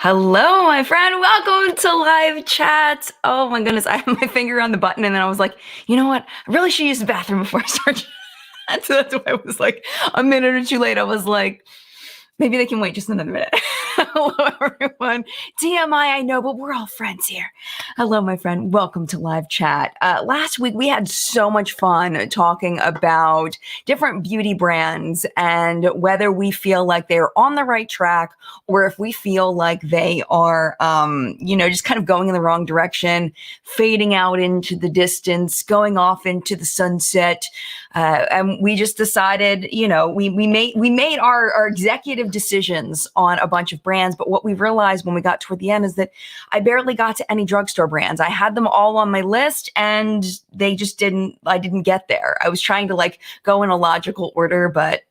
Hello, my friend. Welcome to live chat. Oh my goodness, I have my finger on the button and then I was like, you know what? I really should use the bathroom before I start chat. So that's why I was like a minute or two late. I was like, maybe they can wait just another minute. Hello, everyone. TMI, I know, but we're all friends here. Hello, my friend. Welcome to live chat. Last week, we had so much fun talking about different beauty brands and whether we feel like they're on the right track or if we feel like they are, just kind of going in the wrong direction, fading out into the distance, going off into the sunset. And we just decided, we made our executive decisions on a bunch of brands, but what we realized when we got toward the end is that I barely got to any drugstore brands. I had them all on my list and I didn't get there. I was trying to go in a logical order, but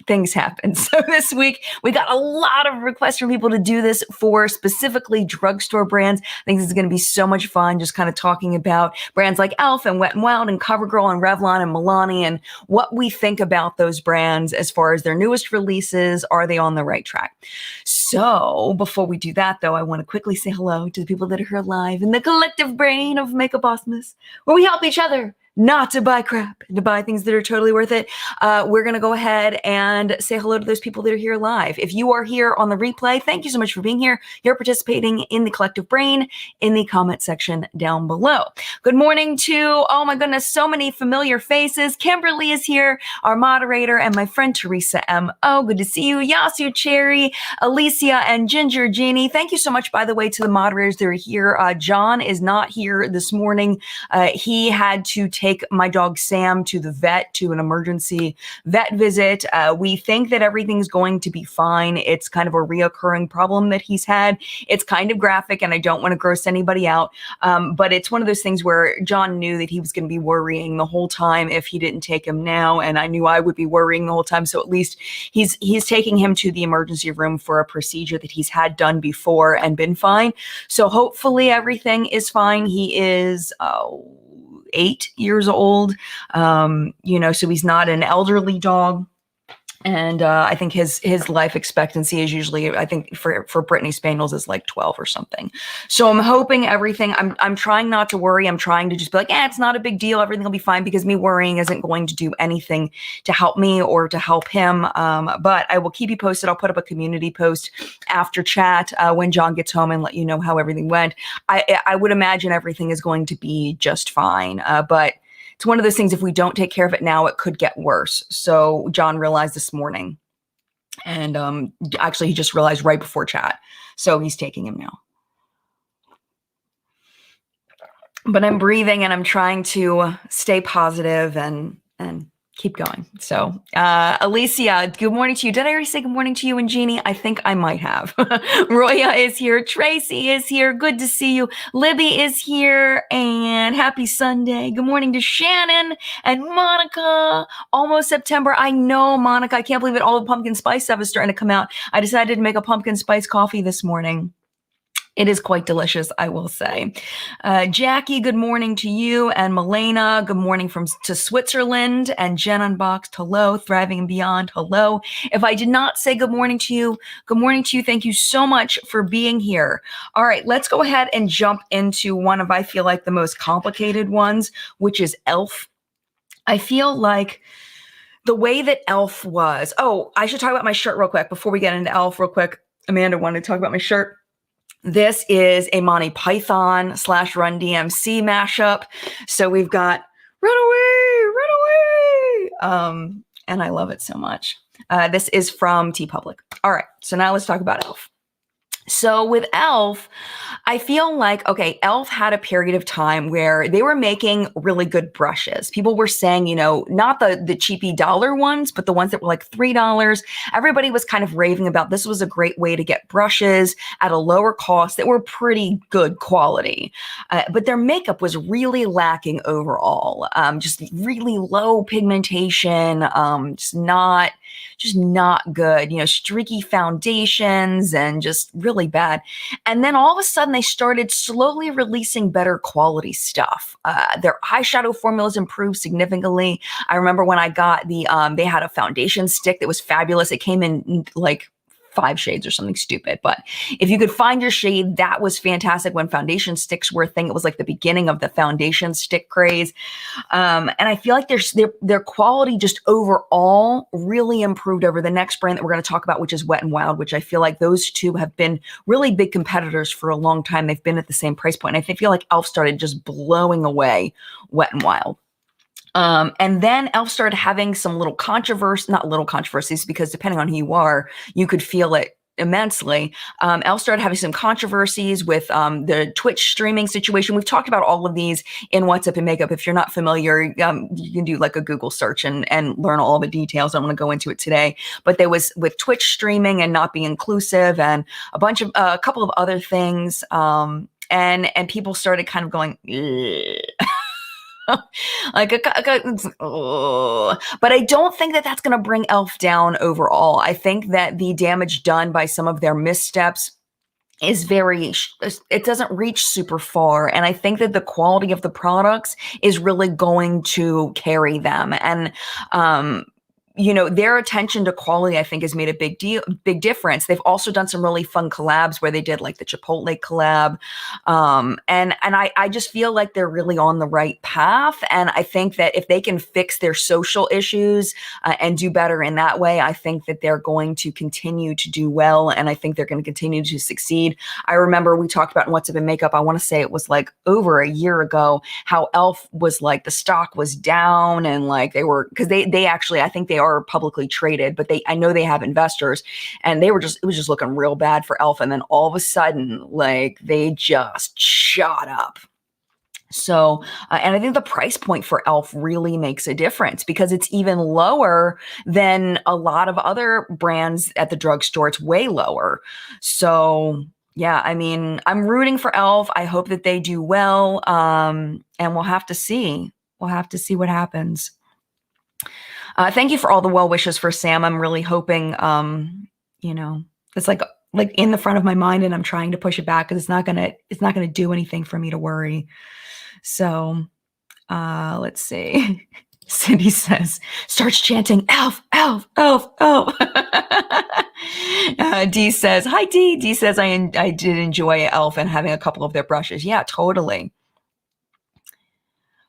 things happen. So this week we got a lot of requests from people to do this for specifically drugstore brands. I think this is going to be so much fun, just kind of talking about brands like e.l.f. and Wet n Wild and CoverGirl and Revlon and Milani and what we think about those brands as far as their newest releases. Are they on the right track? So before we do that, though, I want to quickly say hello to the people that are here live in the collective brain of Makeup Awesomeness, where we help each other not to buy crap, to buy things that are totally worth it. We're going to go ahead and say hello to those people that are here live. If you are here on the replay, thank you so much for being here. You're participating in the collective brain in the comment section down below. Good morning to, oh my goodness, so many familiar faces. Kimberly is here, our moderator, and my friend Teresa M. Oh, good to see you. Yasu Cherry, Alicia, and Ginger Jeannie. Thank you so much, by the way, to the moderators that are here. John is not here this morning. He had to take my dog Sam to the vet, to an emergency vet visit. We think that everything's going to be fine. It's kind of a reoccurring problem that he's had. It's kind of graphic and I don't want to gross anybody out. But it's one of those things where John knew that he was going to be worrying the whole time if he didn't take him now. And I knew I would be worrying the whole time. So at least he's taking him to the emergency room for a procedure that he's had done before and been fine. So hopefully everything is fine. He is, 8 years old, so he's not an elderly dog. And I think his life expectancy is usually, I think for Brittany Spaniels is like 12 or something. So I'm hoping everything, I'm trying not to worry. I'm trying to just be like, it's not a big deal. Everything will be fine, because me worrying isn't going to do anything to help me or to help him. But I will keep you posted. I'll put up a community post after chat when John gets home and let you know how everything went. I would imagine everything is going to be just fine. But it's one of those things, if we don't take care of it now, it could get worse. So John realized this morning, and actually he just realized right before chat. So he's taking him now. But I'm breathing and I'm trying to stay positive and keep going. So Alicia, good morning to you. Did I already say good morning to you and Jeannie? I think I might have. Roya is here. Tracy is here. Good to see you. Libby is here. And happy Sunday. Good morning to Shannon and Monica. Almost September. I know, Monica. I can't believe it. All the pumpkin spice stuff is starting to come out. I decided to make a pumpkin spice coffee this morning. It is quite delicious, I will say. Jackie, good morning to you. And Milena, good morning to Switzerland. And Jen Unboxed, hello. Thriving and Beyond, hello. If I did not say good morning to you, good morning to you. Thank you so much for being here. All right, let's go ahead and jump into one of, I feel like, the most complicated ones, which is e.l.f. I feel like the way that e.l.f. was... Oh, I should talk about my shirt real quick before we get into e.l.f. real quick. Amanda wanted to talk about my shirt. This is a Monty Python / Run DMC mashup. So we've got Run Away, and I love it so much. This is from TeePublic. All right, so now let's talk about e.l.f. So with e.l.f., I feel like, okay, e.l.f. had a period of time where they were making really good brushes. People were saying, not the cheapy dollar ones, but the ones that were like $3. Everybody was kind of raving about this was a great way to get brushes at a lower cost that were pretty good quality. But their makeup was really lacking overall. Just really low pigmentation, just not good, streaky foundations and just really bad. And then all of a sudden they started slowly releasing better quality stuff. Their eyeshadow formulas improved significantly. I remember when I got they had a foundation stick that was fabulous. It came in like 5 shades or something stupid. But if you could find your shade, that was fantastic when foundation sticks were a thing. It was like the beginning of the foundation stick craze. And I feel like their quality just overall really improved over the next brand that we're going to talk about, which is Wet n Wild, which I feel like those two have been really big competitors for a long time. They've been at the same price point. And I feel like e.l.f. started just blowing away Wet n Wild. And then e.l.f. started having some little controversy, not little controversies, because depending on who you are, you could feel it immensely. E.l.f. started having some controversies with the Twitch streaming situation. We've talked about all of these in What's Up in Makeup. If you're not familiar, you can do like a Google search and learn all the details. I don't want to go into it today, but there was with Twitch streaming and not being inclusive and a couple of other things. And people started kind of going, like but I don't think that that's going to bring e.l.f. down overall. I think that the damage done by some of their missteps is it doesn't reach super far. And I think that the quality of the products is really going to carry them. And, their attention to quality, I think, has made a big difference. They've also done some really fun collabs where they did like the Chipotle collab. And I just feel like they're really on the right path. And I think that if they can fix their social issues and do better in that way, I think that they're going to continue to do well. And I think they're going to continue to succeed. I remember we talked about in What's Up in Makeup, I want to say it was like over a year ago, how e.l.f. was like the stock was down and like they were, because they actually, I think they are publicly traded, but I know they have investors, and it was just looking real bad for e.l.f. And then all of a sudden, like they just shot up. So, and I think the price point for e.l.f. really makes a difference because it's even lower than a lot of other brands at the drugstore. It's way lower. So yeah, I mean, I'm rooting for e.l.f. I hope that they do well. And we'll have to see. We'll have to see what happens. Thank you for all the well wishes for Sam. I'm really hoping, it's like in the front of my mind, and I'm trying to push it back because it's not gonna do anything for me to worry. So, let's see. Cindy says, starts chanting e.l.f., e.l.f., e.l.f., e.l.f. D says, hi D. D says, I did enjoy e.l.f. and having a couple of their brushes. Yeah, totally.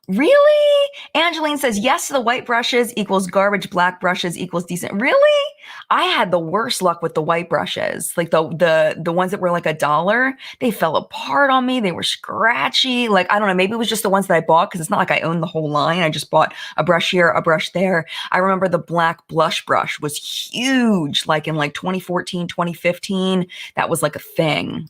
Really? Angeline says, yes to the white brushes equals garbage, black brushes equals decent. Really? I had the worst luck with the white brushes. Like the ones that were like $1, they fell apart on me. They were scratchy. Like, I don't know, maybe it was just the ones that I bought because it's not like I owned the whole line. I just bought a brush here, a brush there. I remember the black blush brush was huge, like in like 2014, 2015. That was like a thing.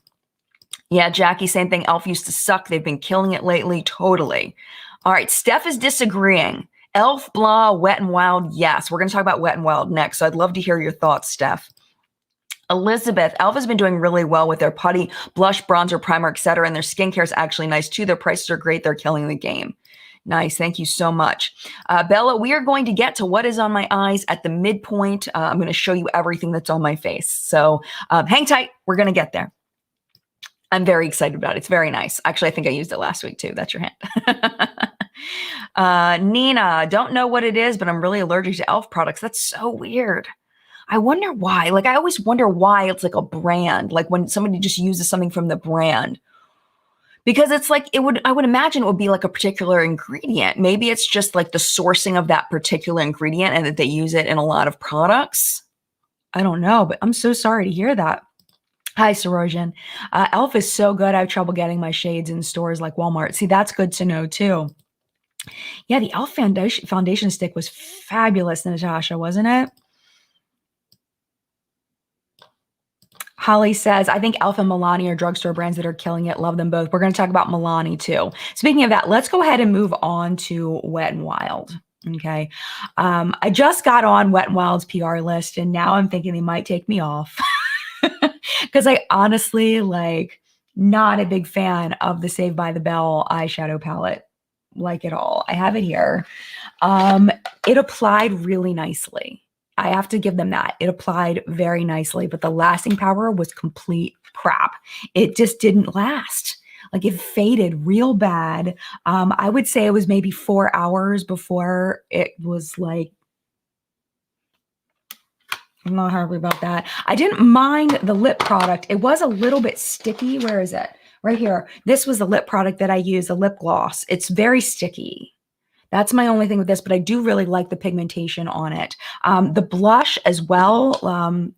Yeah, Jackie, same thing. e.l.f. used to suck. They've been killing it lately. Totally. All right, Steph is disagreeing. e.l.f., blah, Wet n Wild, yes. We're going to talk about Wet n Wild next, so I'd love to hear your thoughts, Steph. Elizabeth, e.l.f. has been doing really well with their putty, blush, bronzer, primer, etc., and their skincare is actually nice too. Their prices are great. They're killing the game. Nice. Thank you so much. Bella, we are going to get to what is on my eyes at the midpoint. I'm going to show you everything that's on my face. So hang tight. We're going to get there. I'm very excited about it. It's very nice. Actually, I think I used it last week too. That's your hand. Nina, don't know what it is, but I'm really allergic to e.l.f. products. That's so weird. I wonder why. Like, I always wonder why it's like a brand, like when somebody just uses something from the brand. Because it's like, I would imagine it would be like a particular ingredient. Maybe it's just like the sourcing of that particular ingredient and that they use it in a lot of products. I don't know, but I'm so sorry to hear that. Hi, Sorojan. e.l.f. is so good. I have trouble getting my shades in stores like Walmart. See, that's good to know too. Yeah, the e.l.f. foundation stick was fabulous, Natasha, wasn't it? Holly says, I think e.l.f. and Milani are drugstore brands that are killing it. Love them both. We're going to talk about Milani too. Speaking of that, let's go ahead and move on to Wet n Wild. Okay. I just got on Wet n Wild's PR list, and now I'm thinking they might take me off. Because I honestly, not a big fan of the Saved by the Bell eyeshadow palette, like at all. I have it here. It applied really nicely. I have to give them that. It applied very nicely, but the lasting power was complete crap. It just didn't last. Like, it faded real bad. I would say it was maybe 4 hours before it was like, I'm not happy about that. I didn't mind the lip product. It was a little bit sticky. Where is it? Right here. This was the lip product that I use, a lip gloss. It's very sticky. That's my only thing with this, but I do really like the pigmentation on it. The blush as well,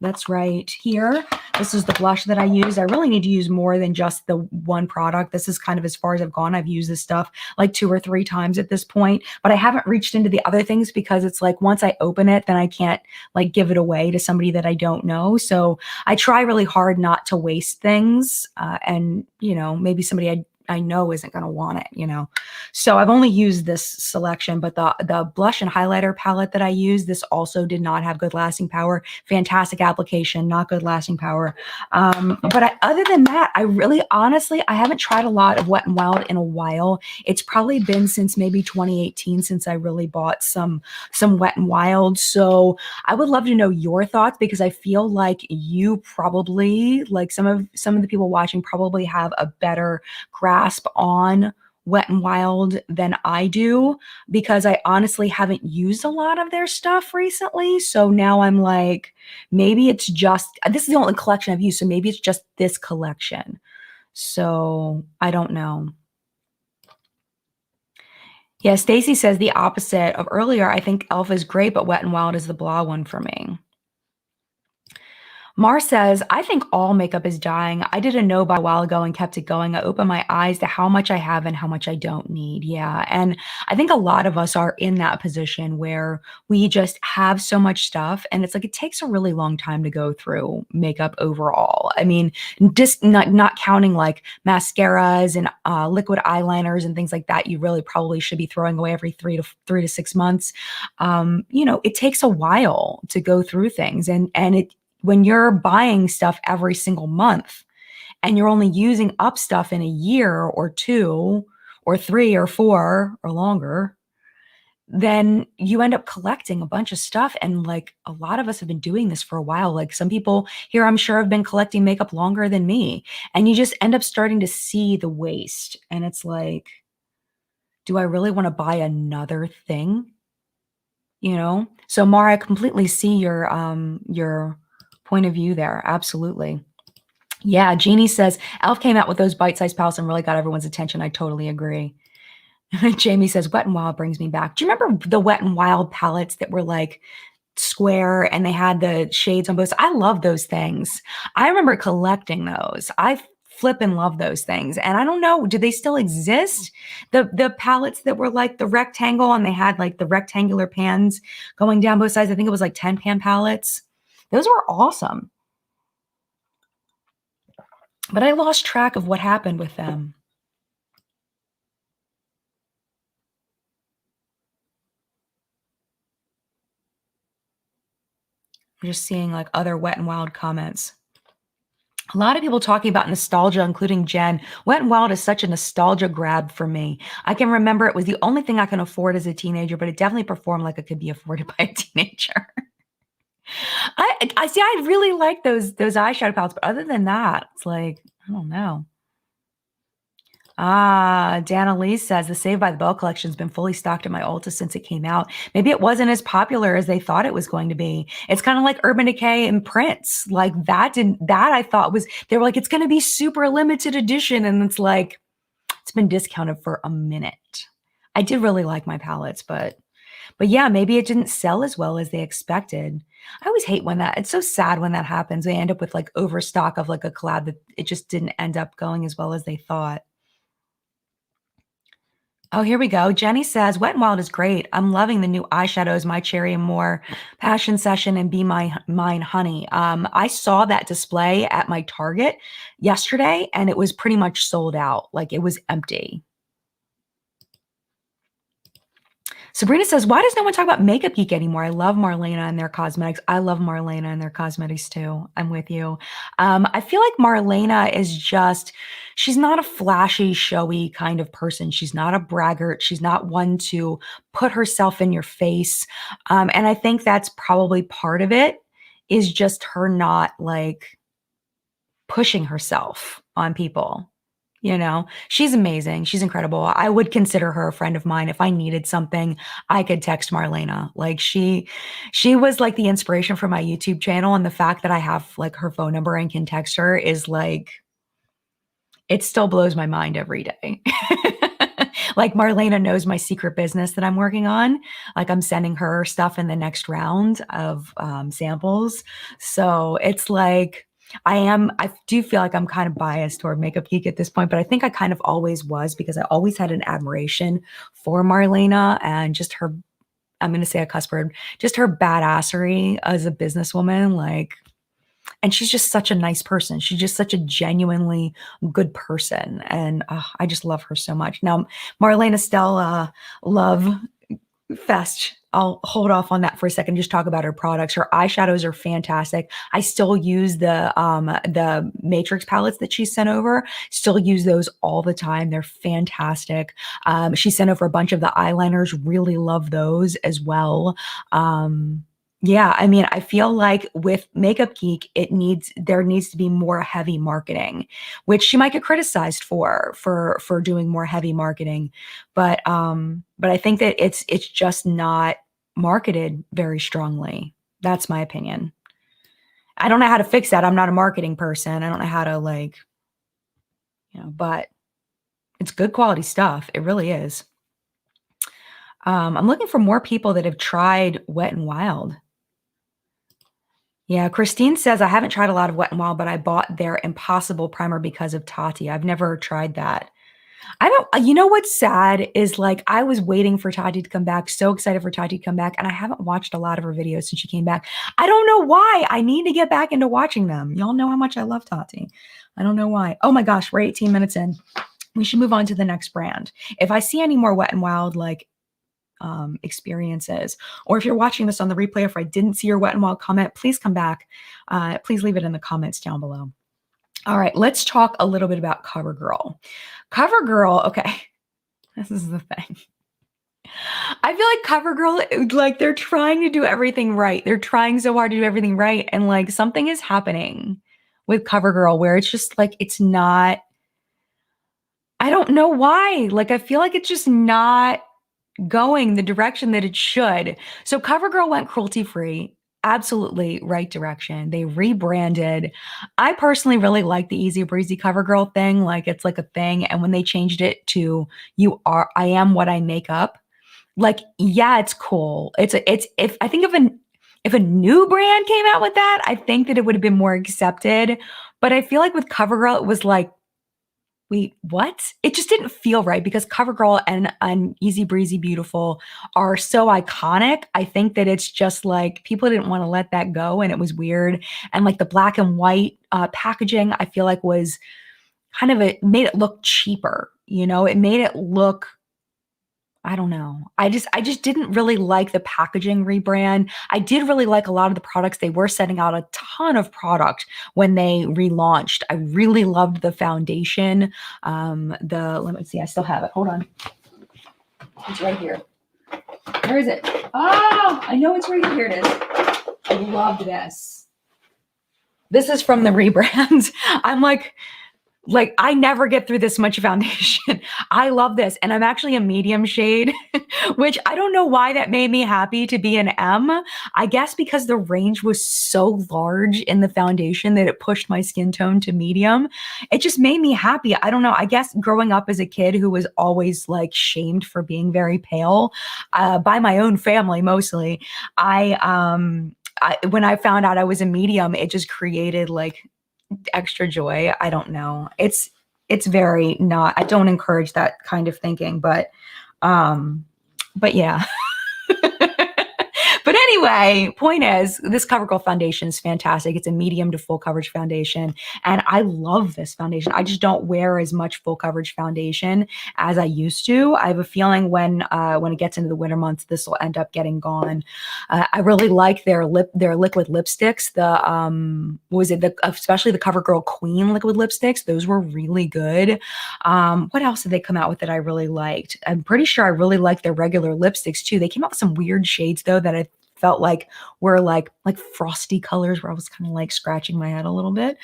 that's right here. This is the blush that I use. I really need to use more than just the one product. This is kind of as far as I've gone. I've used this stuff like 2 or 3 times at this point, but I haven't reached into the other things because it's like once I open it, then I can't like give it away to somebody that I don't know. So I try really hard not to waste things. And, you know, maybe somebody I know isn't going to want it, you know. So I've only used this selection, but the blush and highlighter palette that I use, this also did not have good lasting power. Fantastic application, not good lasting power. Other than that, I really honestly, I haven't tried a lot of Wet n Wild in a while. It's probably been since maybe 2018 since I really bought some Wet n Wild. So I would love to know your thoughts because I feel like you probably, like some of the people watching probably have a better grasp on Wet n Wild than I do because I honestly haven't used a lot of their stuff recently. So now I'm like, maybe it's just, this is the only collection I've used, so maybe it's just this collection. So I don't know. Yeah, Stacy says the opposite of earlier. I think Elf is great, but Wet n Wild is the blah one for me. Mar says, I think all makeup is dying. I did a no buy a while ago and kept it going. I opened my eyes to how much I have and how much I don't need. Yeah. And I think a lot of us are in that position where we just have so much stuff. And it's like it takes a really long time to go through makeup overall. I mean, just not counting like mascaras and liquid eyeliners and things like that, you really probably should be throwing away every 3 to 6 months. You know, it takes a while to go through things. And when you're buying stuff every single month and you're only using up stuff in a year or 2 or 3 or 4 or longer, then you end up collecting a bunch of stuff. And like a lot of us have been doing this for a while. Like some people here, I'm sure, have been collecting makeup longer than me. And you just end up starting to see the waste. And it's like, do I really want to buy another thing? You know? So Mara, I completely see your point of view there. Absolutely. Yeah, Jeannie says, Elf came out with those bite-sized palettes and really got everyone's attention. I totally agree. Jamie says, Wet n Wild brings me back. Do you remember the Wet n Wild palettes that were like square and they had the shades on both? I love those things. I remember collecting those. I flip and love those things. And I don't know, do they still exist? The palettes that were like the rectangle and they had like the rectangular pans going down both sides. I think it was like 10 pan palettes. Those were awesome. But I lost track of what happened with them. I'm just seeing like other Wet n Wild comments. A lot of people talking about nostalgia, including Jen. Wet n Wild is such a nostalgia grab for me. I can remember it was the only thing I can afford as a teenager, but it definitely performed like it could be afforded by a teenager. I see. I really like those eyeshadow palettes, but other than that, it's like I don't know. Dana Lee says the Saved by the Bell collection has been fully stocked at my Ulta since it came out. Maybe it wasn't as popular as they thought it was going to be. It's kind of like Urban Decay and Prince. Like that I thought was, they were like, it's going to be super limited edition. And it's like, it's been discounted for a minute. I did really like my palettes, but yeah, maybe it didn't sell as well as they expected. I always hate when it's so sad when that happens. They end up with like overstock of like a collab that it just didn't end up going as well as they thought. Oh, here we go. Jenny says, Wet n Wild is great. I'm loving the new eyeshadows, My Cherry and More, Passion Session, and Be Mine Honey. I saw that display at my Target yesterday, and it was pretty much sold out. Like, it was empty. Sabrina says, why does no one talk about Makeup Geek anymore? I love Marlena and their cosmetics. I love Marlena and their cosmetics too. I'm with you. I feel like Marlena is just, she's not a flashy, showy kind of person. She's not a braggart. She's not one to put herself in your face. And I think that's probably part of it, is just her not like pushing herself on people. You know, she's amazing. She's incredible. I would consider her a friend of mine. If I needed something, I could text Marlena. Like she was like the inspiration for my YouTube channel. And the fact that I have like her phone number and can text her is like, it still blows my mind every day. Like Marlena knows my secret business that I'm working on. Like I'm sending her stuff in the next round of samples. So it's like I do feel like I'm kind of biased toward Makeup Geek at this point, but I think I kind of always was because I always had an admiration for Marlena and just her, I'm going to say a cuss word, just her badassery as a businesswoman. Like, and she's just such a nice person. She's just such a genuinely good person. And I just love her so much. Now, Marlena Stella Love Fest. I'll hold off on that for a second. Just talk about her products. Her eyeshadows are fantastic. I still use the Matrix palettes that she sent over. Still use those all the time. They're fantastic. She sent over a bunch of the eyeliners. Really love those as well. Yeah, I mean, I feel like with Makeup Geek, there needs to be more heavy marketing, which she might get criticized for doing more heavy marketing, but I think that it's just not marketed very strongly. That's my opinion. I don't know how to fix that. I'm not a marketing person. I don't know how to like, but it's good quality stuff. It really is. I'm looking for more people that have tried Wet n Wild. Yeah, Christine says, I haven't tried a lot of Wet n Wild, but I bought their Impossible primer because of Tati. I've never tried that. I don't, you know what's sad is like I was waiting for Tati to come back, so excited for Tati to come back, and I haven't watched a lot of her videos since she came back. I don't know why. I need to get back into watching them. Y'all know how much I love Tati. I don't know why. Oh my gosh, we're 18 minutes in. We should move on to the next brand. If I see any more Wet n Wild like experiences, or if you're watching this on the replay, if I didn't see your Wet n Wild comment, please come back. Please leave it in the comments down below. All right, let's talk a little bit about CoverGirl. CoverGirl, okay, this is the thing. I feel like CoverGirl, like they're trying to do everything right. They're trying so hard to do everything right. And like something is happening with CoverGirl where it's just like, it's not, I don't know why. Like, I feel like it's just not going the direction that it should. So CoverGirl went cruelty free. Absolutely right direction. They rebranded. I personally really like the easy breezy CoverGirl thing. Like it's like a thing. And when they changed it to I am what I make up. Like, yeah, it's cool. If I think if a new brand came out with that, I think that it would have been more accepted. But I feel like with CoverGirl, it was like, wait, what? It just didn't feel right because CoverGirl and Easy Breezy Beautiful are so iconic. I think that it's just like people didn't want to let that go and it was weird. And like the black and white packaging, I feel like was kind of made it look cheaper. It made it look, I don't know. I just didn't really like the packaging rebrand. I did really like a lot of the products. They were setting out a ton of product when they relaunched. I really loved the foundation. Let me see, I still have it. Hold on. It's right here. Where is it? Oh, I know it's right here. It is. I loved this. This is from the rebrand. I'm like, I never get through this much foundation. I love this. And I'm actually a medium shade, which I don't know why that made me happy to be an M. I guess because the range was so large in the foundation that it pushed my skin tone to medium. It just made me happy. I don't know. I guess growing up as a kid who was always like shamed for being very pale by my own family, mostly, when I found out I was a medium, it just created like extra joy. I don't know. It's very not, I don't encourage that kind of thinking, but yeah. But anyway, point is, this CoverGirl foundation is fantastic. It's a medium to full coverage foundation. And I love this foundation. I just don't wear as much full coverage foundation as I used to. I have a feeling when it gets into the winter months, this will end up getting gone. I really like their liquid lipsticks. Especially the CoverGirl Queen liquid lipsticks. Those were really good. What else did they come out with that I really liked? I'm pretty sure I really liked their regular lipsticks too. They came out with some weird shades though that I felt like were like frosty colors where I was kind of like scratching my head a little bit.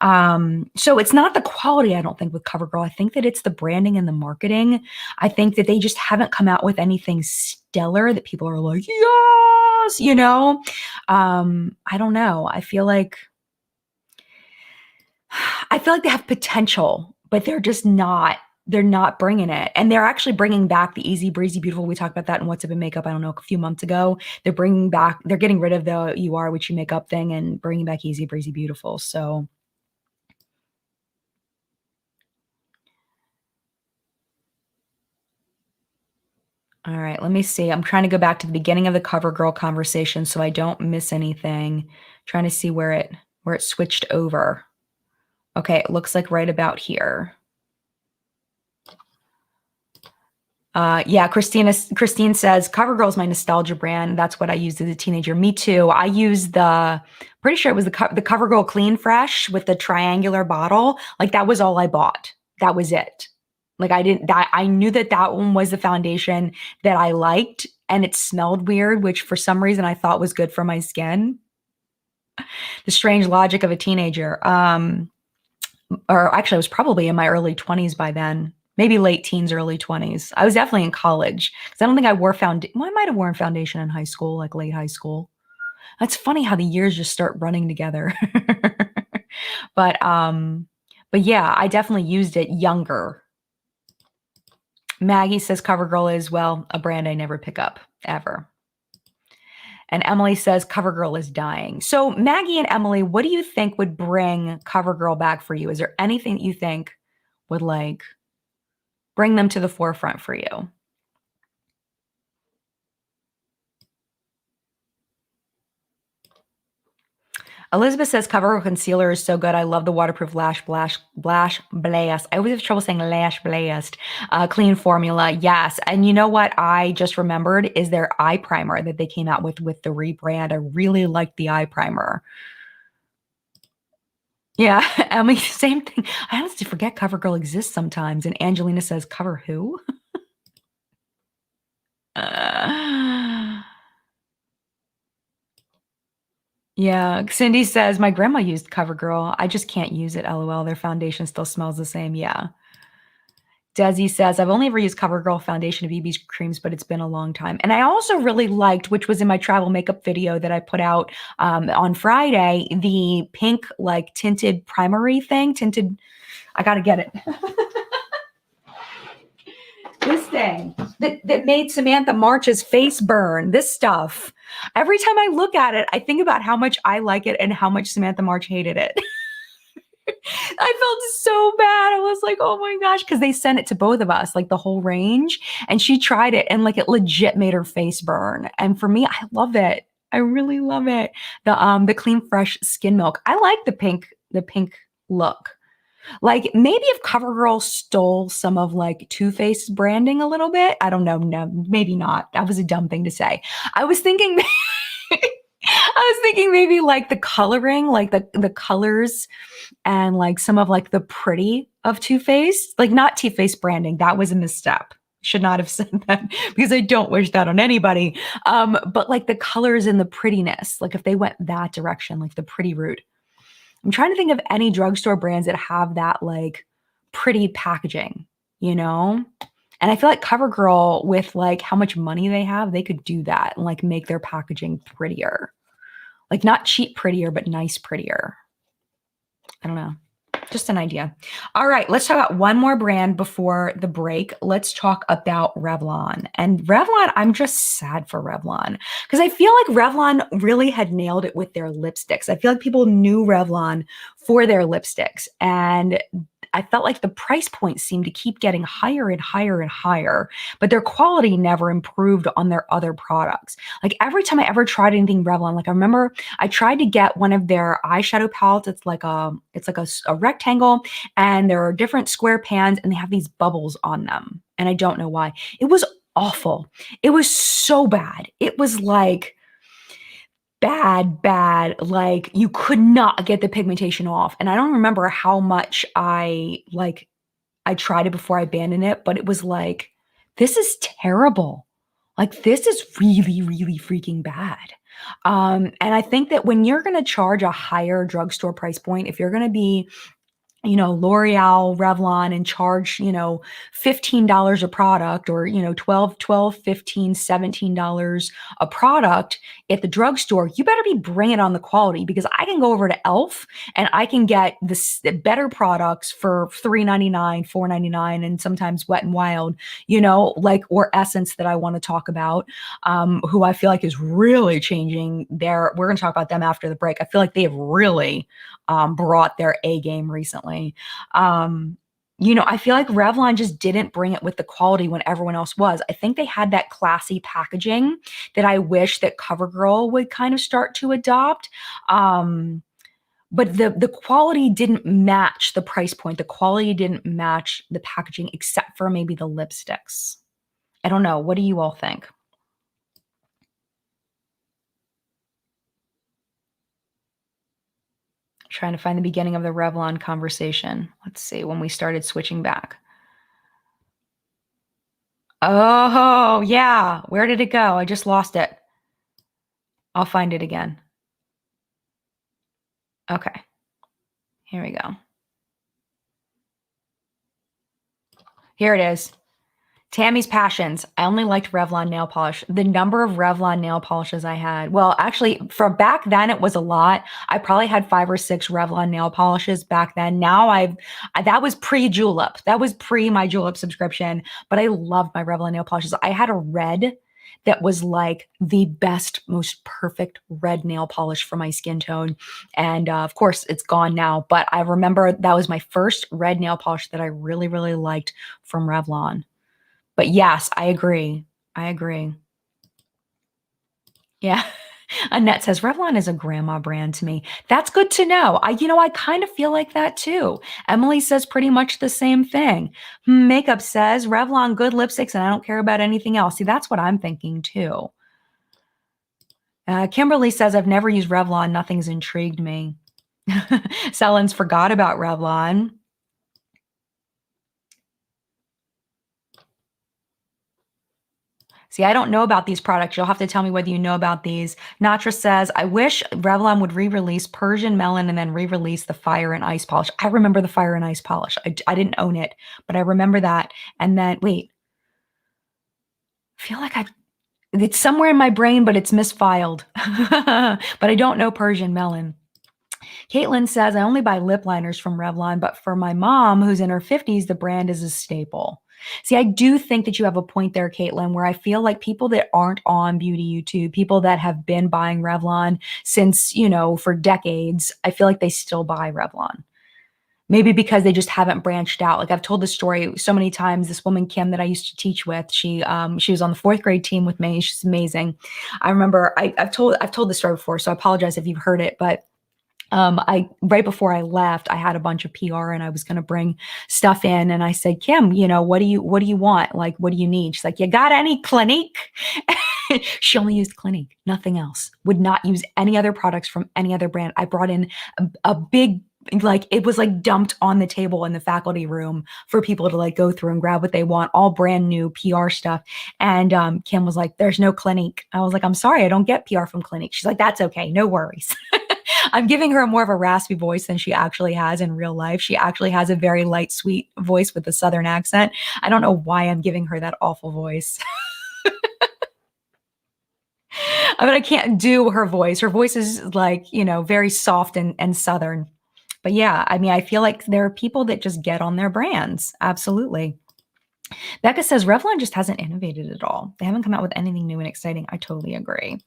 So it's not the quality, I don't think, with CoverGirl. I think that it's the branding and the marketing. I think that they just haven't come out with anything stellar that people are like, yes, you know? I don't know. I feel like they have potential, but they're not bringing it. And they're actually bringing back the Easy Breezy Beautiful. We talked about that in What's Up in Makeup, I don't know, a few months ago. They're getting rid of the You Are What You Make Up thing and bringing back Easy Breezy Beautiful. So all right, let me see. I'm trying to go back to the beginning of the CoverGirl conversation so I don't miss anything. Trying to see where it switched over. Okay, it looks like right about here. Yeah, Christine says CoverGirl is my nostalgia brand. That's what I used as a teenager. Me too. I used pretty sure it was the CoverGirl Clean Fresh with the triangular bottle. Like that was all I bought. That was it. Like I knew that one was the foundation that I liked, and it smelled weird, which for some reason I thought was good for my skin. The strange logic of a teenager. Or actually I was probably in my early 20s by then. Maybe late teens, early 20s. I was definitely in college because I don't think I wore foundation. Well, I might have worn foundation in high school, like late high school. That's funny how the years just start running together. but yeah, I definitely used it younger. Maggie says CoverGirl is, well, a brand I never pick up ever. And Emily says CoverGirl is dying. So Maggie and Emily, what do you think would bring CoverGirl back for you? Is there anything that you think would like bring them to the forefront for you? Elizabeth says CoverGirl concealer is so good. I love the waterproof lash blast. I always have trouble saying lash blast. Clean formula, yes. And you know what I just remembered is their eye primer that they came out with the rebrand. I really liked the eye primer. Yeah, Emily, same thing. I honestly forget CoverGirl exists sometimes. And Angelina says, cover who? Yeah, Cindy says, my grandma used CoverGirl. I just can't use it, LOL. Their foundation still smells the same. Yeah. Desi says, I've only ever used CoverGirl foundation and BB creams, but it's been a long time. And I also really liked, which was in my travel makeup video that I put out on Friday, the pink like tinted primery thing. I got to get it. This thing that made Samantha March's face burn. This stuff. Every time I look at it, I think about how much I like it and how much Samantha March hated it. I felt so bad. I was like, oh my gosh, because they sent it to both of us, like the whole range. And she tried it and like it legit made her face burn. And for me, I love it. I really love it. The Clean Fresh Skin Milk. I like the pink look. Like maybe if CoverGirl stole some of like Too Faced's branding a little bit. I don't know. No, maybe not. That was a dumb thing to say. I was thinking maybe like the coloring, like the colors and like some of like the pretty of Too Faced, like not Too Faced branding. That was a misstep. Should not have said that because I don't wish that on anybody. But like the colors and the prettiness, like if they went that direction, like the pretty route. I'm trying to think of any drugstore brands that have that like pretty packaging, you know? And I feel like CoverGirl, with like how much money they have, they could do that and like make their packaging prettier. Like not cheap prettier, but nice prettier. I don't know. Just an idea. All right, let's talk about one more brand before the break. Let's talk about Revlon. And Revlon, I'm just sad for Revlon because I feel like Revlon really had nailed it with their lipsticks. I feel like people knew Revlon for their lipsticks, and I felt like the price points seemed to keep getting higher and higher and higher, but their quality never improved on their other products. Like every time I ever tried anything Revlon, like I remember I tried to get one of their eyeshadow palettes. It's like a rectangle, and there are different square pans, and they have these bubbles on them. And I don't know why. It was awful. It was so bad. It was like bad, like you could not get the pigmentation off. And I don't remember how much I tried it before I abandoned it, but it was like, this is terrible. Like this is really, really freaking bad. And I think that when you're going to charge a higher drugstore price point, if you're going to be L'Oreal, Revlon, and charge, $15 a product, or, 12, 15, $17 a product at the drugstore, you better be bringing on the quality, because I can go over to Elf and I can get the better products for $3.99, $4.99, and sometimes Wet n Wild, or Essence, that I want to talk about, who I feel like is really changing we're going to talk about them after the break. I feel like they have really brought their A game recently. I feel like Revlon just didn't bring it with the quality when everyone else was. I think they had that classy packaging that I wish that CoverGirl would kind of start to adopt. But the quality didn't match the price point. The quality didn't match the packaging, except for maybe the lipsticks. I don't know. What do you all think? Trying to find the beginning of the Revlon conversation. Let's see, when we started switching back. Oh, yeah. Where did it go? I just lost it. I'll find it again. Okay. Here we go. Here it is. Tammy's Passions. I only liked Revlon nail polish. The number of Revlon nail polishes I had, well, actually, from back then, it was a lot. I probably had 5 or 6 Revlon nail polishes back then. Now that was pre-Julep. That was pre my Julep subscription, but I loved my Revlon nail polishes. I had a red that was like the best, most perfect red nail polish for my skin tone. And of course, it's gone now, but I remember that was my first red nail polish that I really, really liked from Revlon. But yes, I agree. I agree. Yeah. Annette says Revlon is a grandma brand to me. That's good to know. I kind of feel like that too. Emily says pretty much the same thing. Makeup says Revlon, good lipsticks, and I don't care about anything else. See, that's what I'm thinking too. Kimberly says I've never used Revlon. Nothing's intrigued me. Sellen's forgot about Revlon. See, I don't know about these products. You'll have to tell me whether you know about these. Natra says, I wish Revlon would re-release Persian Melon and then re-release the Fire and Ice polish. I remember the Fire and Ice polish. I didn't own it, but I remember that. And then, wait. I feel like it's somewhere in my brain, but it's misfiled. But I don't know Persian Melon. Caitlin says, I only buy lip liners from Revlon, but for my mom, who's in her 50s, the brand is a staple. See, I do think that you have a point there, Caitlin, where I feel like people that aren't on beauty YouTube, people that have been buying Revlon since, for decades, I feel like they still buy Revlon. Maybe because they just haven't branched out. Like I've told this story so many times. This woman, Kim, that I used to teach with, she was on the 4th grade team with me. She's amazing. I remember I've told this story before, so I apologize if you've heard it, but right before I left, I had a bunch of PR and I was going to bring stuff in. And I said, Kim, what do you want? Like, what do you need? She's like, you got any Clinique? She only used Clinique, nothing else. Would not use any other products from any other brand. I brought in a big, it was like dumped on the table in the faculty room for people to go through and grab what they want, all brand new PR stuff. And Kim was like, there's no Clinique. I was like, I'm sorry, I don't get PR from Clinique. She's like, that's okay, no worries. I'm giving her more of a raspy voice than she actually has in real life. She actually has a very light, sweet voice with a Southern accent. I don't know why I'm giving her that awful voice. I mean, I can't do her voice. Her voice is very soft and Southern. But yeah, I mean, I feel like there are people that just get on their brands. Absolutely. Becca says Revlon just hasn't innovated at all. They haven't come out with anything new and exciting. I totally agree.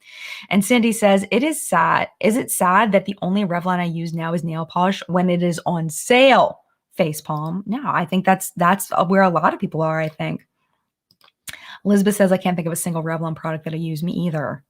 And Cindy says, it is sad. Is it sad that the only Revlon I use now is nail polish when it is on sale? Facepalm. No, I think that's where a lot of people are, I think. Elizabeth says, I can't think of a single Revlon product that I use. Me either.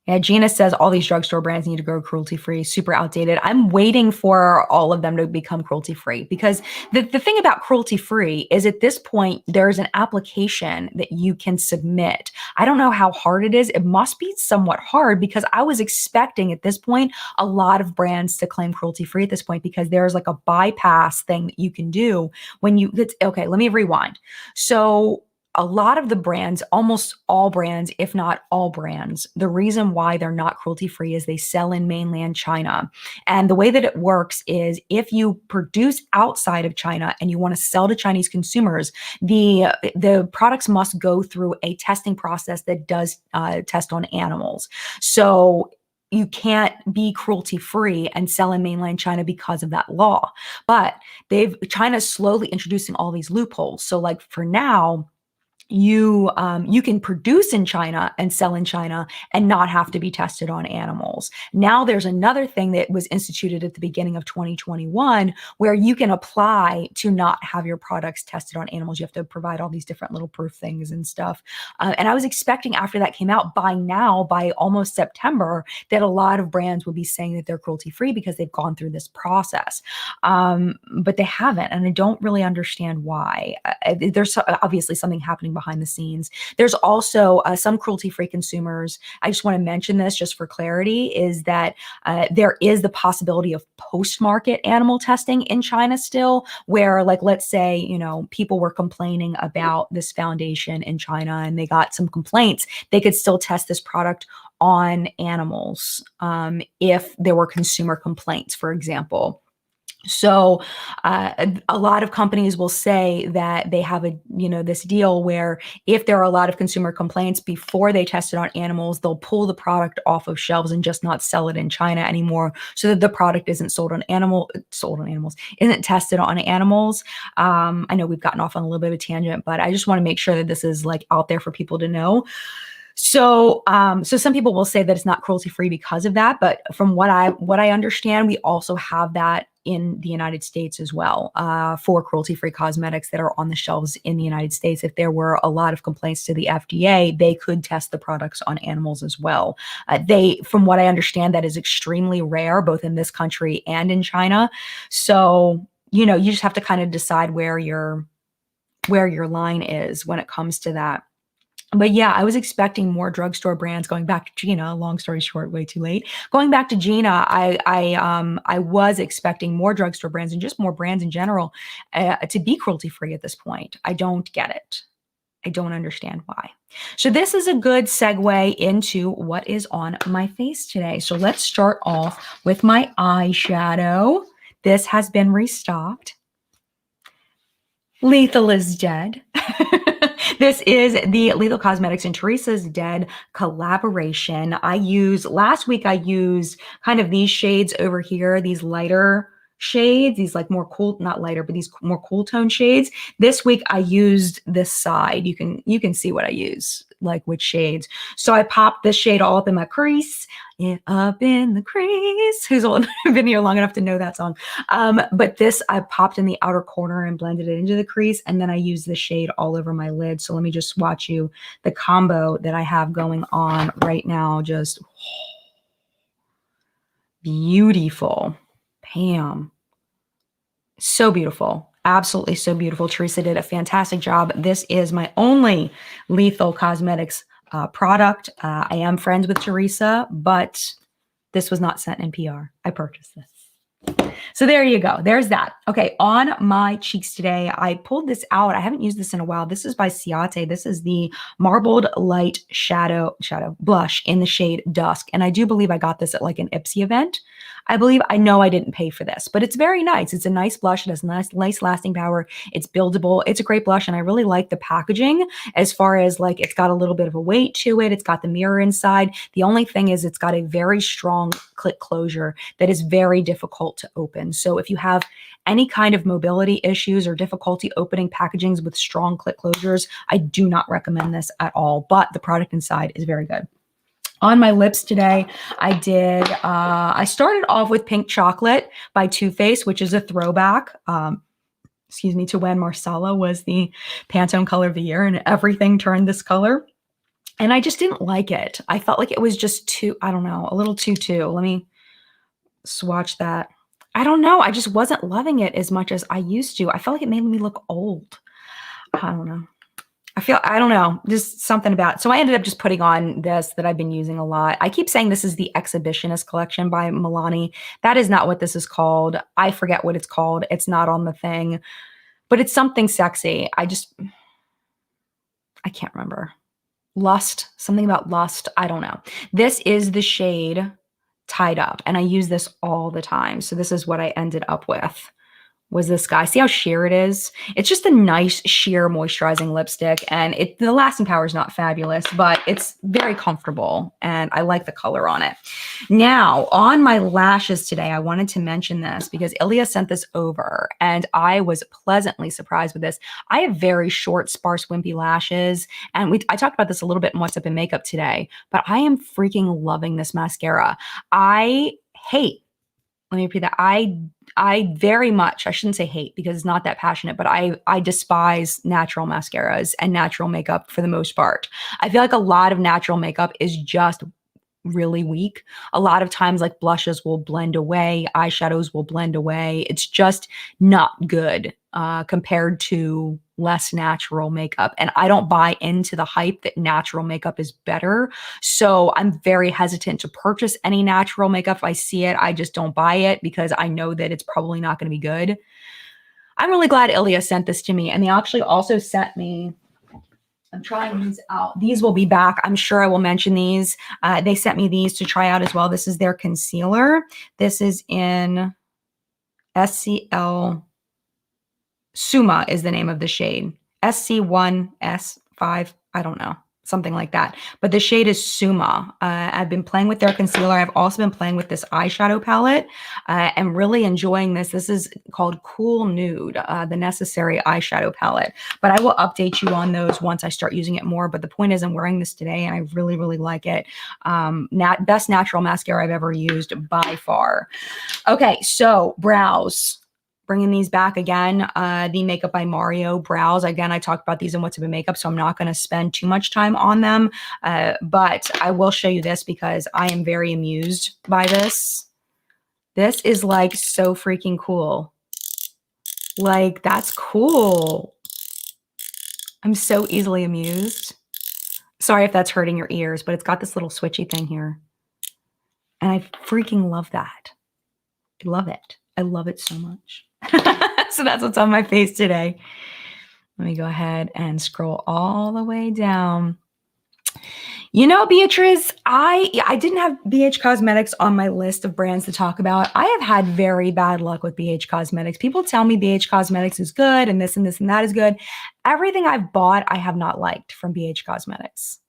Yeah, Gina says all these drugstore brands need to go cruelty-free, super outdated. I'm waiting for all of them to become cruelty-free, because the thing about cruelty-free is at this point, there's an application that you can submit. I don't know how hard it is. It must be somewhat hard, because I was expecting at this point a lot of brands to claim cruelty-free at this point, because there's like a bypass thing that you can do when okay, let me rewind. So a lot of the brands, almost all brands, if not all brands, the reason why they're not cruelty free is they sell in mainland China. And the way that it works is if you produce outside of China and you want to sell to Chinese consumers, the products must go through a testing process that does test on animals. So you can't be cruelty free and sell in mainland China because of that law. But China's slowly introducing all these loopholes. So like for now, you can produce in China and sell in China and not have to be tested on animals. Now there's another thing that was instituted at the beginning of 2021 where you can apply to not have your products tested on animals. You have to provide all these different little proof things and stuff. And I was expecting after that came out, by now, by almost September, that a lot of brands would be saying that they're cruelty free because they've gone through this process. But they haven't, and I don't really understand why. There's obviously something happening behind the scenes. There's also some cruelty-free consumers. I just want to mention this just for clarity, is that there is the possibility of post-market animal testing in China still, where like, let's say, you know, people were complaining about this foundation in China and they got some complaints, they could still test this product on animals if there were consumer complaints, for example. So a lot of companies will say that they have this deal where if there are a lot of consumer complaints before they test it on animals, they'll pull the product off of shelves and just not sell it in China anymore, so that the product isn't isn't tested on animals. I know we've gotten off on a little bit of a tangent, but I just want to make sure that this is like out there for people to know. So some people will say that it's not cruelty free because of that, but from what I understand, we also have that in the United States as well, for cruelty-free cosmetics that are on the shelves in the United States. If there were a lot of complaints to the FDA, they could test the products on animals as well. From what I understand, that is extremely rare, both in this country and in China. So, you just have to kind of decide where your line is when it comes to that. But yeah, I was expecting more drugstore brands. Going back to Gina, long story short, way too late. Going back to Gina, I was expecting more drugstore brands and just more brands in general to be cruelty free at this point. I don't get it. I don't understand why. So this is a good segue into what is on my face today. So let's start off with my eyeshadow. This has been restocked. Lethal is Dead. This is the Lethal Cosmetics and Teresa's Dead collaboration. Last week I used kind of these shades over here, these lighter shades, these like more cool, not lighter, but these more cool tone shades. This week I used this side. You can see what I use, like which shades. So I popped this shade all up in my crease. Up in the crease. Who's been here long enough to know that song? But this I popped in the outer corner and blended it into the crease, and then I used the shade all over my lid. So let me just swatch you the combo that I have going on right now. Just beautiful. Bam. So beautiful. Absolutely so beautiful. Teresa did a fantastic job. This is my only Lethal Cosmetics product. I am friends with Teresa, but this was not sent in PR. I purchased this. So there you go. There's that. Okay, on my cheeks today, I pulled this out. I haven't used this in a while. This is by Ciate. This is the Marbled Light Shadow Blush in the shade Dusk. And I do believe I got this at like an Ipsy event. I know I didn't pay for this, but it's very nice. It's a nice blush. It has nice lasting power. It's buildable. It's a great blush, and I really like the packaging as far as like it's got a little bit of a weight to it. It's got the mirror inside. The only thing is it's got a very strong click closure that is very difficult to open. So if you have any kind of mobility issues or difficulty opening packagings with strong click closures, I do not recommend this at all, but the product inside is very good. On my lips today, I started off with Pink Chocolate by Too Faced, which is a throwback, to when Marsala was the Pantone color of the year and everything turned this color. And I just didn't like it. I felt like it was just too, I don't know, a little too. Let me swatch that. I don't know. I just wasn't loving it as much as I used to. I felt like it made me look old. I don't know. I don't know, just something about it. So I ended up just putting on this that I've been using a lot. I keep saying this is the Exhibitionist collection by Milani. That is not what this is called. I forget what it's called. It's not on the thing, but it's something sexy. I can't remember. Lust, something about lust. I don't know. This is the shade Tied Up, and I use this all the time. So this is what I ended up with. Was this guy. See how sheer it is? It's just a nice sheer moisturizing lipstick, and the lasting power is not fabulous, but it's very comfortable and I like the color on it. Now, on my lashes today, I wanted to mention this because Ilya sent this over and I was pleasantly surprised with this. I have very short, sparse, wimpy lashes, and I talked about this a little bit in What's Up in Makeup today, but I am freaking loving this mascara. Let me repeat that. I very much, I shouldn't say hate because it's not that passionate, but I despise natural mascaras and natural makeup for the most part. I feel like a lot of natural makeup is just really weak. A lot of times, like, blushes will blend away, eyeshadows will blend away. It's just not good compared to less natural makeup. And I don't buy into the hype that natural makeup is better. So I'm very hesitant to purchase any natural makeup. If I see it, I just don't buy it because I know that it's probably not going to be good. I'm really glad Ilya sent this to me. And they actually also sent me, I'm trying these out. These will be back. I'm sure I will mention these. They sent me these to try out as well. This is their concealer. This is in SCL. Suma is the name of the shade. SC1, S5, I don't know. Something like that. But the shade is Suma. I've been playing with their concealer. I've also been playing with this eyeshadow palette and really enjoying this. This is called Cool Nude, the Necessary eyeshadow palette. But I will update you on those once I start using it more. But the point is I'm wearing this today and I really, really like it. Best natural mascara I've ever used by far. Okay, so brows. Bringing these back again, the Makeup by Mario brows. Again, I talked about these in What's Up in Makeup, so I'm not going to spend too much time on them. But I will show you this because I am very amused by this. This is like so freaking cool. Like, that's cool. I'm so easily amused. Sorry if that's hurting your ears, but it's got this little switchy thing here. And I freaking love that. I love it. I love it so much. So that's what's on my face today. Let me go ahead and scroll all the way down. You know, Beatrice, I didn't have BH Cosmetics on my list of brands to talk about. I have had very bad luck with BH Cosmetics. People tell me BH Cosmetics is good and this and this and that is good. Everything I've bought, I have not liked from BH Cosmetics.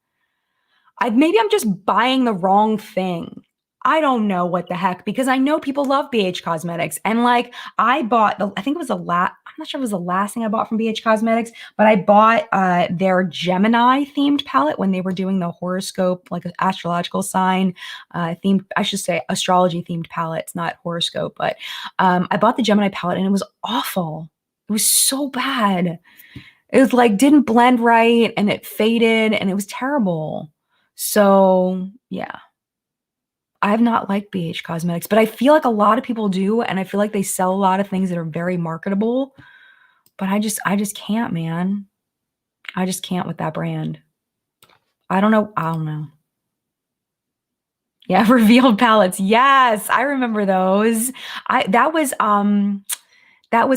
Maybe I'm just buying the wrong thing. I don't know what the heck, because I know people love BH Cosmetics. And like, I bought, I think it was I'm not sure if it was the last thing I bought from BH Cosmetics, but I bought their Gemini themed palette when they were doing the horoscope, like an astrological sign themed, I should say astrology themed palette. It's not horoscope, but I bought the Gemini palette and it was awful. It was so bad. It was like, didn't blend right and it faded and it was terrible. So yeah. I have not liked BH Cosmetics, but I feel like a lot of people do, and I feel like they sell a lot of things that are very marketable, but I just can't, man. I just can't with that brand. I don't know. Yeah, revealed palettes. Yes, I remember those. That was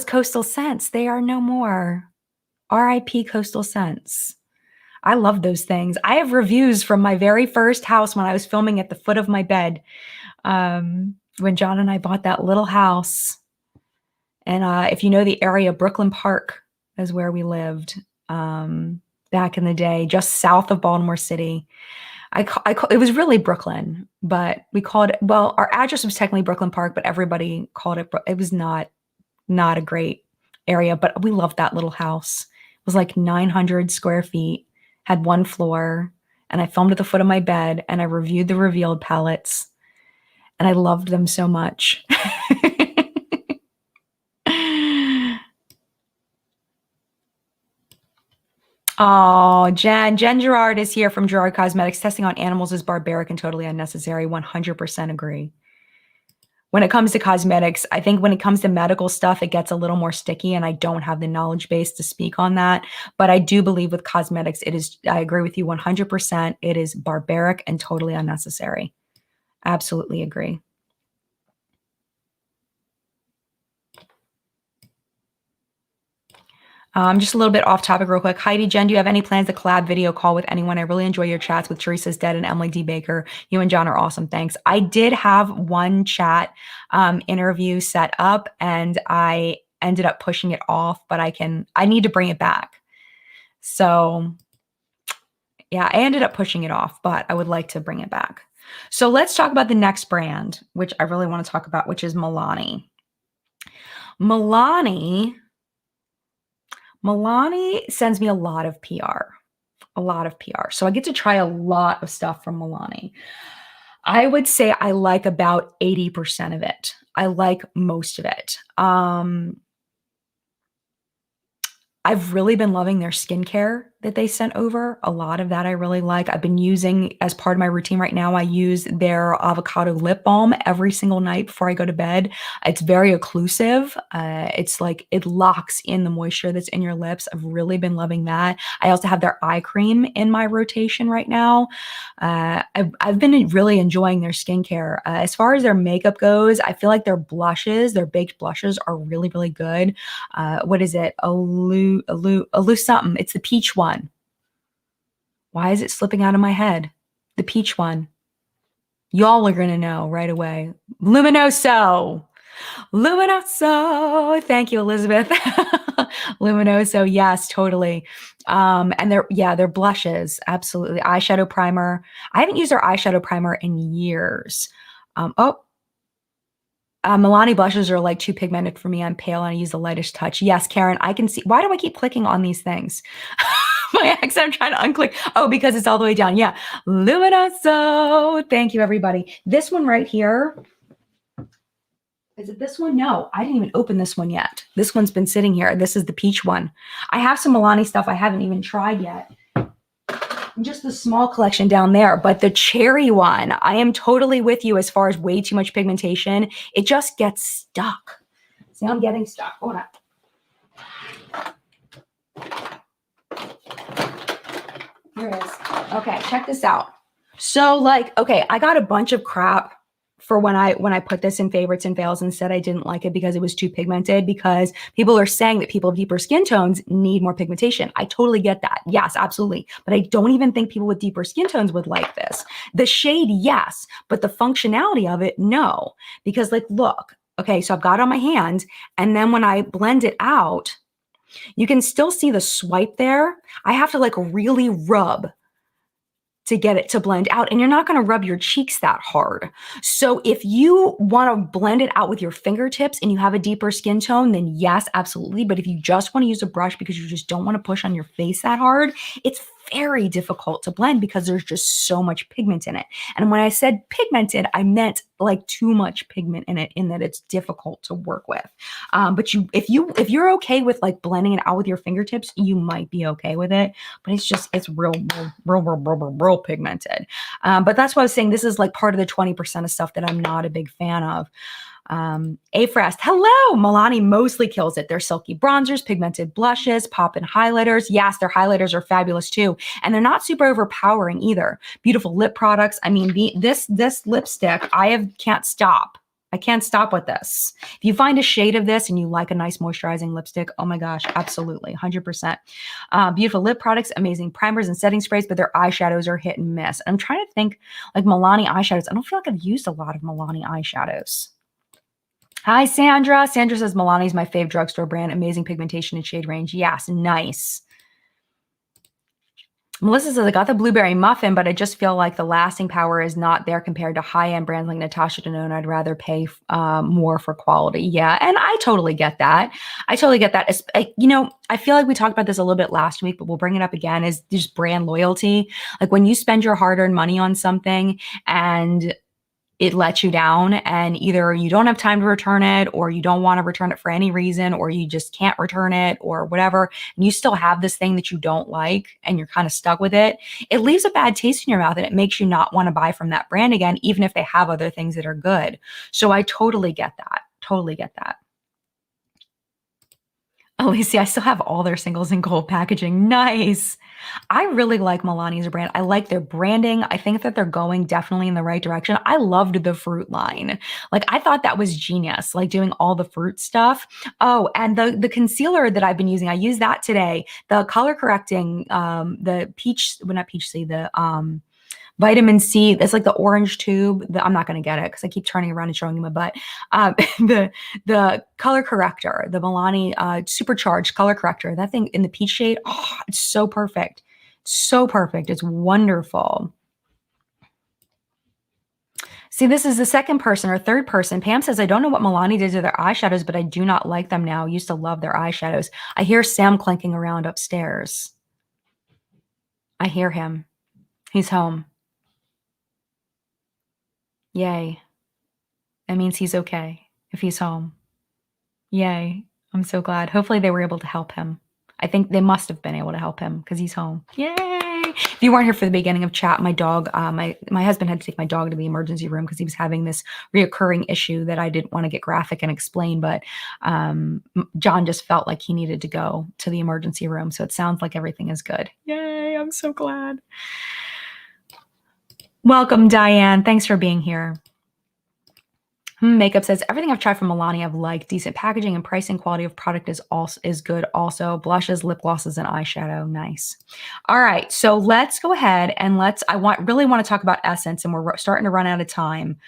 Coastal Scents. They are no more. R.I.P. Coastal Scents. I love those things. I have reviews from my very first house when I was filming at the foot of my bed. When John and I bought that little house. And if you know the area, Brooklyn Park is where we lived back in the day, just south of Baltimore City. It was really Brooklyn, but we called it, well, our address was technically Brooklyn Park, but everybody called it, it was not a great area, but we loved that little house. It was like 900 square feet, had one floor, and I filmed at the foot of my bed and I reviewed the revealed palettes. And I loved them so much. Oh, Jen Gerard is here from Gerard Cosmetics. Testing on animals is barbaric and totally unnecessary. 100% agree. When it comes to cosmetics, I think when it comes to medical stuff, it gets a little more sticky, and I don't have the knowledge base to speak on that. But I do believe with cosmetics, I agree with you 100%. It is barbaric and totally unnecessary. Absolutely agree. Just a little bit off topic real quick. Heidi Jen, do you have any plans to collab video call with anyone? I really enjoy your chats with Teresa's Dead and Emily D. Baker. You and John are awesome. Thanks. I did have one chat interview set up and I ended up pushing it off, but I need to bring it back. So yeah, I ended up pushing it off, but I would like to bring it back. So let's talk about the next brand, which I really want to talk about, which is Milani. Milani sends me a lot of PR, So I get to try a lot of stuff from Milani. I would say I like about 80% of it. I like most of it. I've really been loving their skincare that they sent over. A lot of that I really like. I've been using as part of my routine right now. I use their avocado lip balm every single night before I go to bed. It's very occlusive. It's like it locks in the moisture that's in your lips. I've really been loving that. I also have their eye cream in my rotation right now. I've been really enjoying their skincare. As far as their makeup goes, I feel like their blushes, their baked blushes are really, really good. What is it? Alu something. It's the peach one. Why is it slipping out of my head? The peach one. Y'all are going to know right away. Luminoso. Thank you, Elizabeth. Luminoso. Yes, totally. And their blushes. Absolutely. Eyeshadow primer. I haven't used their eyeshadow primer in years. Milani blushes are like too pigmented for me. I'm pale and I use the lightest touch. Yes, Karen, I can see. Why do I keep clicking on these things? My ex, I'm trying to unclick. Oh, because it's all the way down. Yeah. Luminoso. Thank you, everybody. This one right here. Is it this one? No, I didn't even open this one yet. This one's been sitting here. This is the peach one. I have some Milani stuff I haven't even tried yet. Just the small collection down there, but the cherry one, I am totally with you as far as way too much pigmentation. It just gets stuck. See, I'm getting stuck. Hold on. Here it is. Okay, check this out. So okay, I got a bunch of crap for when I put this in favorites and fails and said I didn't like it because it was too pigmented, because people are saying that people with deeper skin tones need more pigmentation. I totally get that. Yes, absolutely. But I don't even think people with deeper skin tones would like this. The shade, yes, but the functionality of it, no. Because look, okay, so I've got it on my hand, and then when I blend it out, you can still see the swipe there. I have to really rub to get it to blend out, and you're not going to rub your cheeks that hard. So if you want to blend it out with your fingertips and you have a deeper skin tone, then yes, absolutely. But if you just want to use a brush because you just don't want to push on your face that hard, it's very difficult to blend because there's just so much pigment in it. And when I said pigmented, I meant too much pigment in it, in that it's difficult to work with. But if you're okay with blending it out with your fingertips, you might be okay with it. But it's real pigmented. But that's why I was saying this is part of the 20% of stuff that I'm not a big fan of. Afrest, hello. Milani mostly kills it. Their silky bronzers, pigmented blushes, pop-in highlighters. Yes, their highlighters are fabulous too. And they're not super overpowering either. Beautiful lip products. I mean, this lipstick, can't stop. I can't stop with this. If you find a shade of this and you like a nice moisturizing lipstick, oh my gosh, absolutely, 100%. Beautiful lip products, amazing primers and setting sprays, but their eyeshadows are hit and miss. I'm trying to think Milani eyeshadows. I don't feel like I've used a lot of Milani eyeshadows. Hi, Sandra. Sandra says Milani's my fave drugstore brand. Amazing pigmentation and shade range. Yes, nice. Melissa says, I got the blueberry muffin, but I just feel like the lasting power is not there compared to high-end brands like Natasha Denona. I'd rather pay more for quality. Yeah, and I totally get that. I feel like we talked about this a little bit last week, but we'll bring it up again, is just brand loyalty. When you spend your hard-earned money on something and it lets you down, and either you don't have time to return it, or you don't want to return it for any reason, or you just can't return it, or whatever, and you still have this thing that you don't like and you're kind of stuck with it, it leaves a bad taste in your mouth, and it makes you not want to buy from that brand again, even if they have other things that are good. So I totally get that. Totally get that. Really? See, I still have all their singles in gold packaging. Nice. I really like Milani as a brand. I like their branding. I think that they're going definitely in the right direction. I loved the fruit line. Like I thought that was genius, like doing all the fruit stuff. Oh, and the concealer that I've been using, I used that today. The color correcting, the peach, well not peach C, the vitamin C. It's like the orange tube. I'm not going to get it because I keep turning around and showing you my butt. The color corrector, the Milani supercharged color corrector. That thing in the peach shade. Oh, it's so perfect. So perfect. It's wonderful. See, this is the second person or third person. Pam says, I don't know what Milani did to their eyeshadows, but I do not like them now. Used to love their eyeshadows. I hear Sam clanking around upstairs. I hear him. He's home. Yay. That means he's okay if he's home. Yay. I'm so glad. Hopefully they were able to help him. I think they must have been able to help him because he's home. Yay. If you weren't here for the beginning of chat, my dog, my husband had to take my dog to the emergency room because he was having this reoccurring issue that I didn't want to get graphic and explain, but John just felt like he needed to go to the emergency room. So it sounds like everything is good. Yay. I'm so glad. Welcome, Diane. Thanks for being here. Makeup says, everything I've tried from Milani I've liked. Decent packaging and pricing. Quality of product is good also. Blushes, lip glosses, and eyeshadow. Nice. All right. So let's go ahead and really want to talk about Essence, and we're starting to run out of time.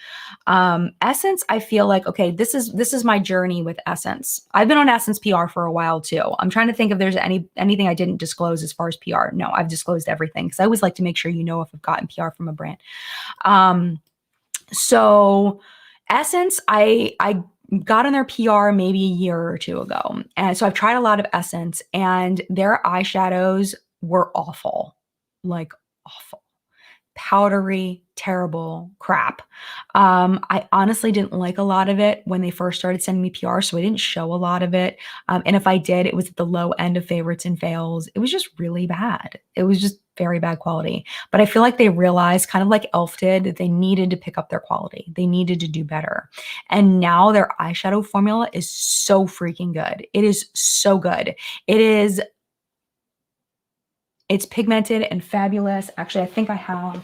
Essence, I feel like, okay, this is my journey with Essence. I've been on Essence PR for a while too. I'm trying to think if there's anything I didn't disclose as far as PR. No, I've disclosed everything because I always like to make sure you know if I've gotten PR from a brand. So Essence, I got on their PR maybe a year or two ago. And so I've tried a lot of Essence and their eyeshadows were awful, like awful, powdery, terrible crap. I honestly didn't like a lot of it when they first started sending me PR, so I didn't show a lot of it. And if I did, it was at the low end of favorites and fails. It was just really bad. It was just very bad quality. But I feel like they realized, kind of like e.l.f. did, that they needed to pick up their quality. They needed to do better. And now their eyeshadow formula is so freaking good. It is so good. It's pigmented and fabulous. Actually, I think I have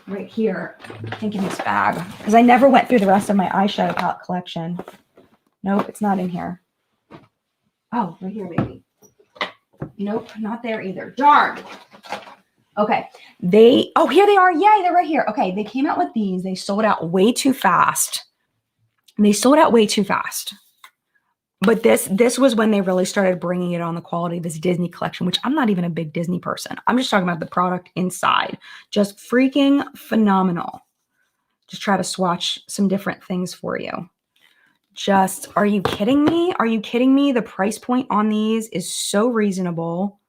right here, I think in this bag, because I never went through the rest of my eyeshadow palette collection. Nope, it's not in here. Oh, right here, maybe. Nope, not there either. Darn. Okay, here they are. Yay, they're right here. Okay, they came out with these. They sold out way too fast. But this was when they really started bringing it on the quality of this Disney collection, which I'm not even a big Disney person. I'm just talking about the product inside. Just freaking phenomenal. Just try to swatch some different things for you. Are you kidding me? Are you kidding me? The price point on these is so reasonable.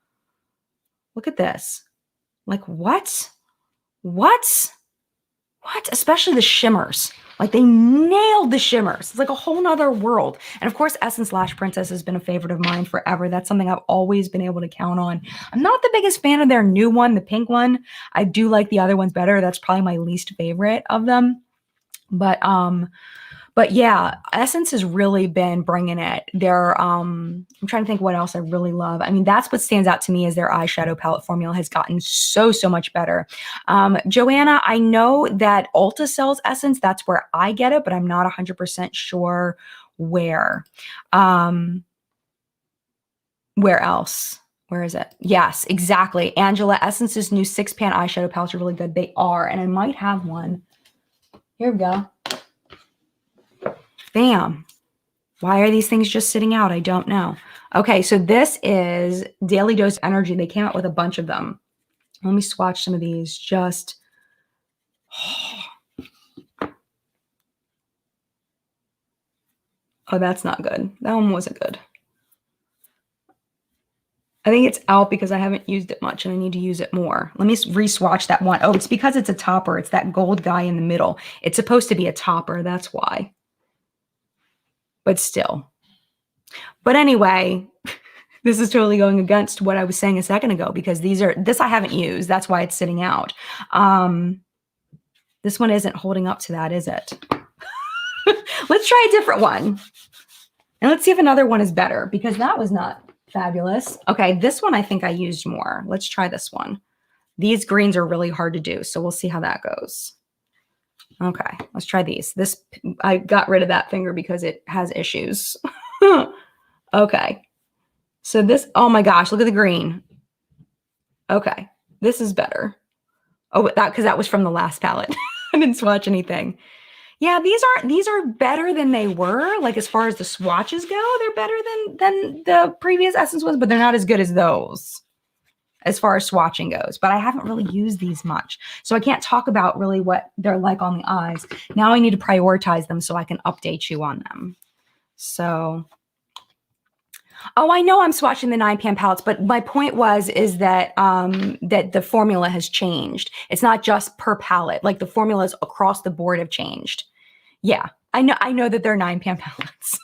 Look at this. Like, what? Especially the shimmers. Like, they nailed the shimmers. It's like a whole nother world. And of course, Essence Lash Princess has been a favorite of mine forever. That's something I've always been able to count on. I'm not the biggest fan of their new one, the pink one. I do like the other ones better. That's probably my least favorite of them. But yeah, Essence has really been bringing it. I'm trying to think what else I really love. I mean, that's what stands out to me is their eyeshadow palette formula has gotten so much better. Joanna, I know that Ulta sells Essence. That's where I get it, but I'm not 100% sure where. Where else? Where is it? Yes, exactly. Angela, Essence's new 6-pan eyeshadow palettes are really good. They are, and I might have one. Here we go. Bam. Why are these things just sitting out? I don't know. Okay, so this is Daily Dose Energy. They came out with a bunch of them. Let me swatch some of these. Just, oh, that's not good. That one wasn't good. I think it's out because I haven't used it much and I need to use it more. Let me re-swatch that one. Oh, it's because it's a topper. It's that gold guy in the middle. It's supposed to be a topper. That's why. But still. But anyway, this is totally going against what I was saying a second ago because this I haven't used. That's why it's sitting out. This one isn't holding up to that, is it? Let's try a different one. And let's see if another one is better because that was not Fabulous. Okay, this one I think I used more. Let's try this one. These greens are really hard to do, so we'll see how that goes. Okay, let's try these. This, I got rid of that finger because it has issues. Okay, so this, oh my gosh, look at the green. Okay, this is better. Oh, that, because that was from the last palette. I didn't swatch anything. Yeah, these are better than they were. Like as far as the swatches go, they're better than the previous Essence ones, but they're not as good as those as far as swatching goes. But I haven't really used these much, so I can't talk about really what they're like on the eyes. Now I need to prioritize them so I can update you on them. So, oh, I know I'm swatching the 9pan palettes, but my point is that that the formula has changed. It's not just per palette. Like the formulas across the board have changed. Yeah, I know that they're 9pan palettes.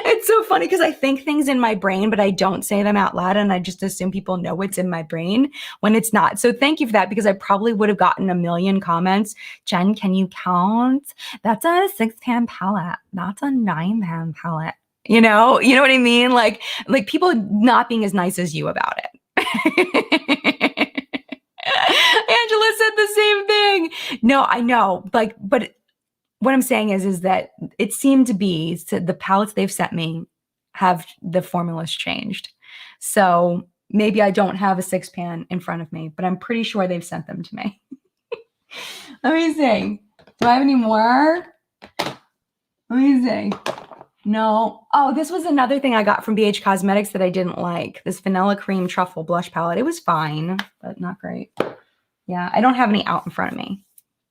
It's so funny because I think things in my brain, but I don't say them out loud, and I just assume people know what's in my brain when it's not. So thank you for that, because I probably would have gotten a million comments. Jen, can you count? That's a 6pan palette. That's a 9pan palette. You know what I mean? Like people not being as nice as you about it. Angela said the same thing. No, I know. Like, but what I'm saying is that it seemed to be, so the palettes they've sent me have the formulas changed. So maybe I don't have a 6pan in front of me, but I'm pretty sure they've sent them to me. Let me see. Do I have any more? Let me see. No. Oh, this was another thing I got from BH Cosmetics that I didn't like. This Vanilla Cream Truffle Blush Palette. It was fine, but not great. Yeah, I don't have any out in front of me.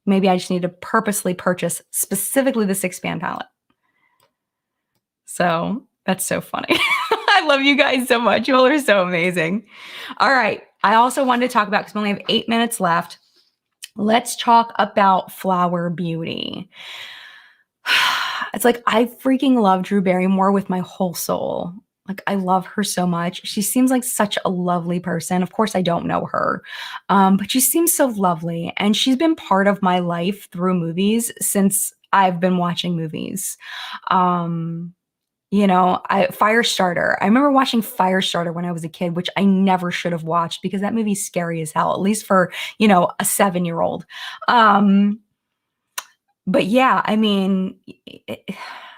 Maybe I just need to purposely purchase specifically the 6pan palette. So that's so funny. I love you guys so much. You all are so amazing. All right. I also wanted to talk about, because we only have 8 minutes left. Let's talk about Flower Beauty. It's like, I freaking love Drew Barrymore with my whole soul. Like, I love her so much. She seems like such a lovely person. Of course, I don't know her, but she seems so lovely. And she's been part of my life through movies since I've been watching movies. You know, Firestarter. I remember watching Firestarter when I was a kid, which I never should have watched because that movie's scary as hell, at least for, you know, a 7-year-old. But yeah, I mean,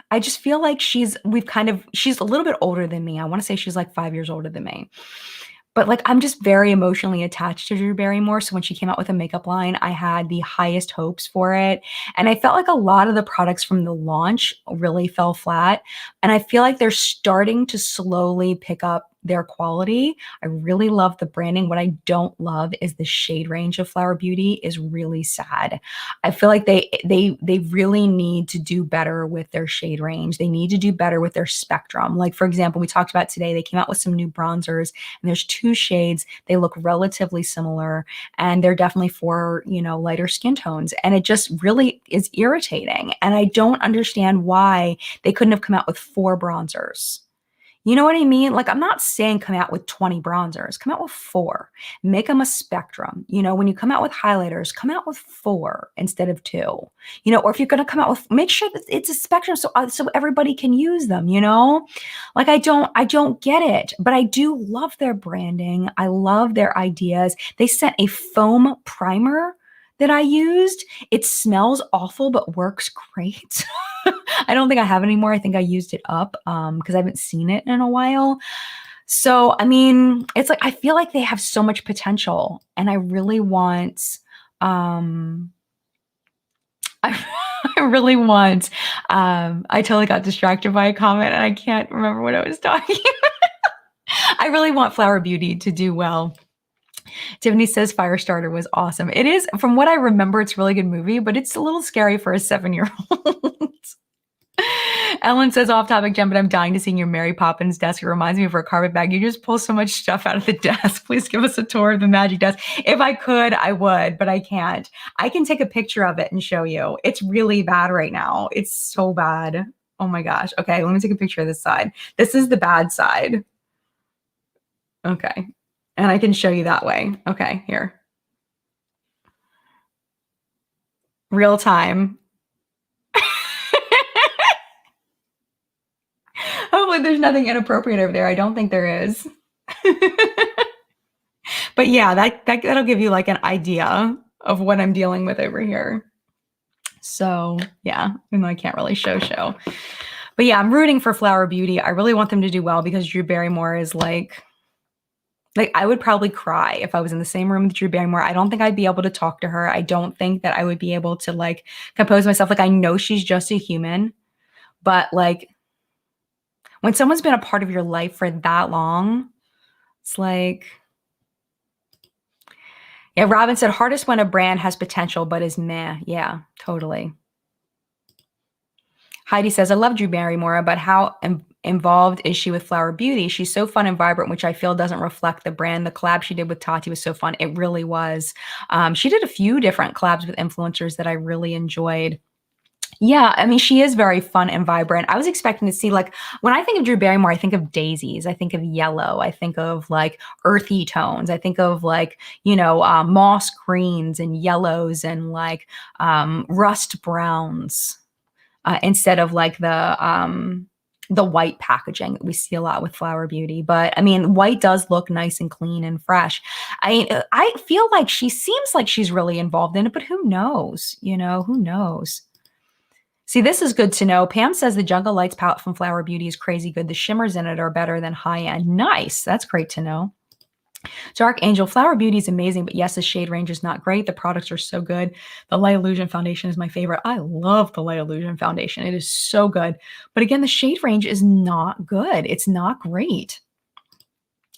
I just feel like she's a little bit older than me. I want to say she's like 5 years older than me. But like, I'm just very emotionally attached to Drew Barrymore. So when she came out with a makeup line, I had the highest hopes for it. And I felt like a lot of the products from the launch really fell flat. And I feel like they're starting to slowly pick up their quality. I really love the branding. What I don't love is the shade range of Flower Beauty is really sad. I feel like they really need to do better with their shade range. They need to do better with their spectrum. Like, for example, we talked about today, they came out with some new bronzers, and there's 2 shades. They look relatively similar, and they're definitely for, you know, lighter skin tones. And it just really is irritating. And I don't understand why they couldn't have come out with 4 bronzers. You know what I mean? Like, I'm not saying come out with 20 bronzers. Come out with 4. Make them a spectrum. You know, when you come out with highlighters, come out with 4 instead of 2. You know, or if you're going to come out with, make sure that it's a spectrum so everybody can use them, you know? Like, I don't get it, but I do love their branding. I love their ideas. They sent a foam primer that I used. It smells awful, but works great. I don't think I have any more. I think I used it up because I haven't seen it in a while. So, I mean, it's like, I feel like they have so much potential, and I really want, I really want, I totally got distracted by a comment and I can't remember what I was talking about. I really want Flower Beauty to do well. Tiffany says Firestarter was awesome. It is, from what I remember, it's a really good movie, but it's a little scary for a 7-year-old. Ellen says, off topic, Jen, but I'm dying to see your Mary Poppins desk. It reminds me of her carpet bag. You just pull so much stuff out of the desk. Please give us a tour of the magic desk. If I could, I would, but I can't. I can take a picture of it and show you. It's really bad right now. It's so bad. Oh my gosh. Okay, let me take a picture of this side. This is the bad side. Okay. And I can show you that way. Okay, here. Real time. Hopefully there's nothing inappropriate over there. I don't think there is. But yeah, that'll give you like an idea of what I'm dealing with over here. So yeah, even though I can't really show. But yeah, I'm rooting for Flower Beauty. I really want them to do well because Drew Barrymore is like I would probably cry if I was in the same room with Drew Barrymore. I don't think I'd be able to talk to her. I don't think that I would be able to like compose myself. Like I know she's just a human, but like when someone's been a part of your life for that long, it's like, yeah, Robin said, hardest when a brand has potential but is meh. Yeah, totally. Heidi says, I love Drew Barrymore, but how involved is she with Flower Beauty? She's so fun and vibrant, which I feel doesn't reflect the brand. The collab she did with Tati was so fun. It really was. She did a few different collabs with influencers that I really enjoyed. Yeah, I mean, she is very fun and vibrant. I was expecting to see, like, when I think of Drew Barrymore, I think of daisies. I think of yellow. I think of, like, earthy tones. I think of, like, moss greens and yellows and, like, rust browns instead of, like, the white packaging that we see a lot with Flower Beauty. But, I mean, white does look nice and clean and fresh. I feel like she seems like she's really involved in it, but who knows? Who knows? See, this is good to know. Pam says the Jungle Lights palette from Flower Beauty is crazy good. The shimmers in it are better than high-end. Nice. That's great to know. Dark Angel, Flower Beauty is amazing, but yes, the shade range is not great. The products are so good. The Light Illusion foundation is my favorite. I love the Light Illusion foundation. It is so good. But again, the shade range is not good. It's not great.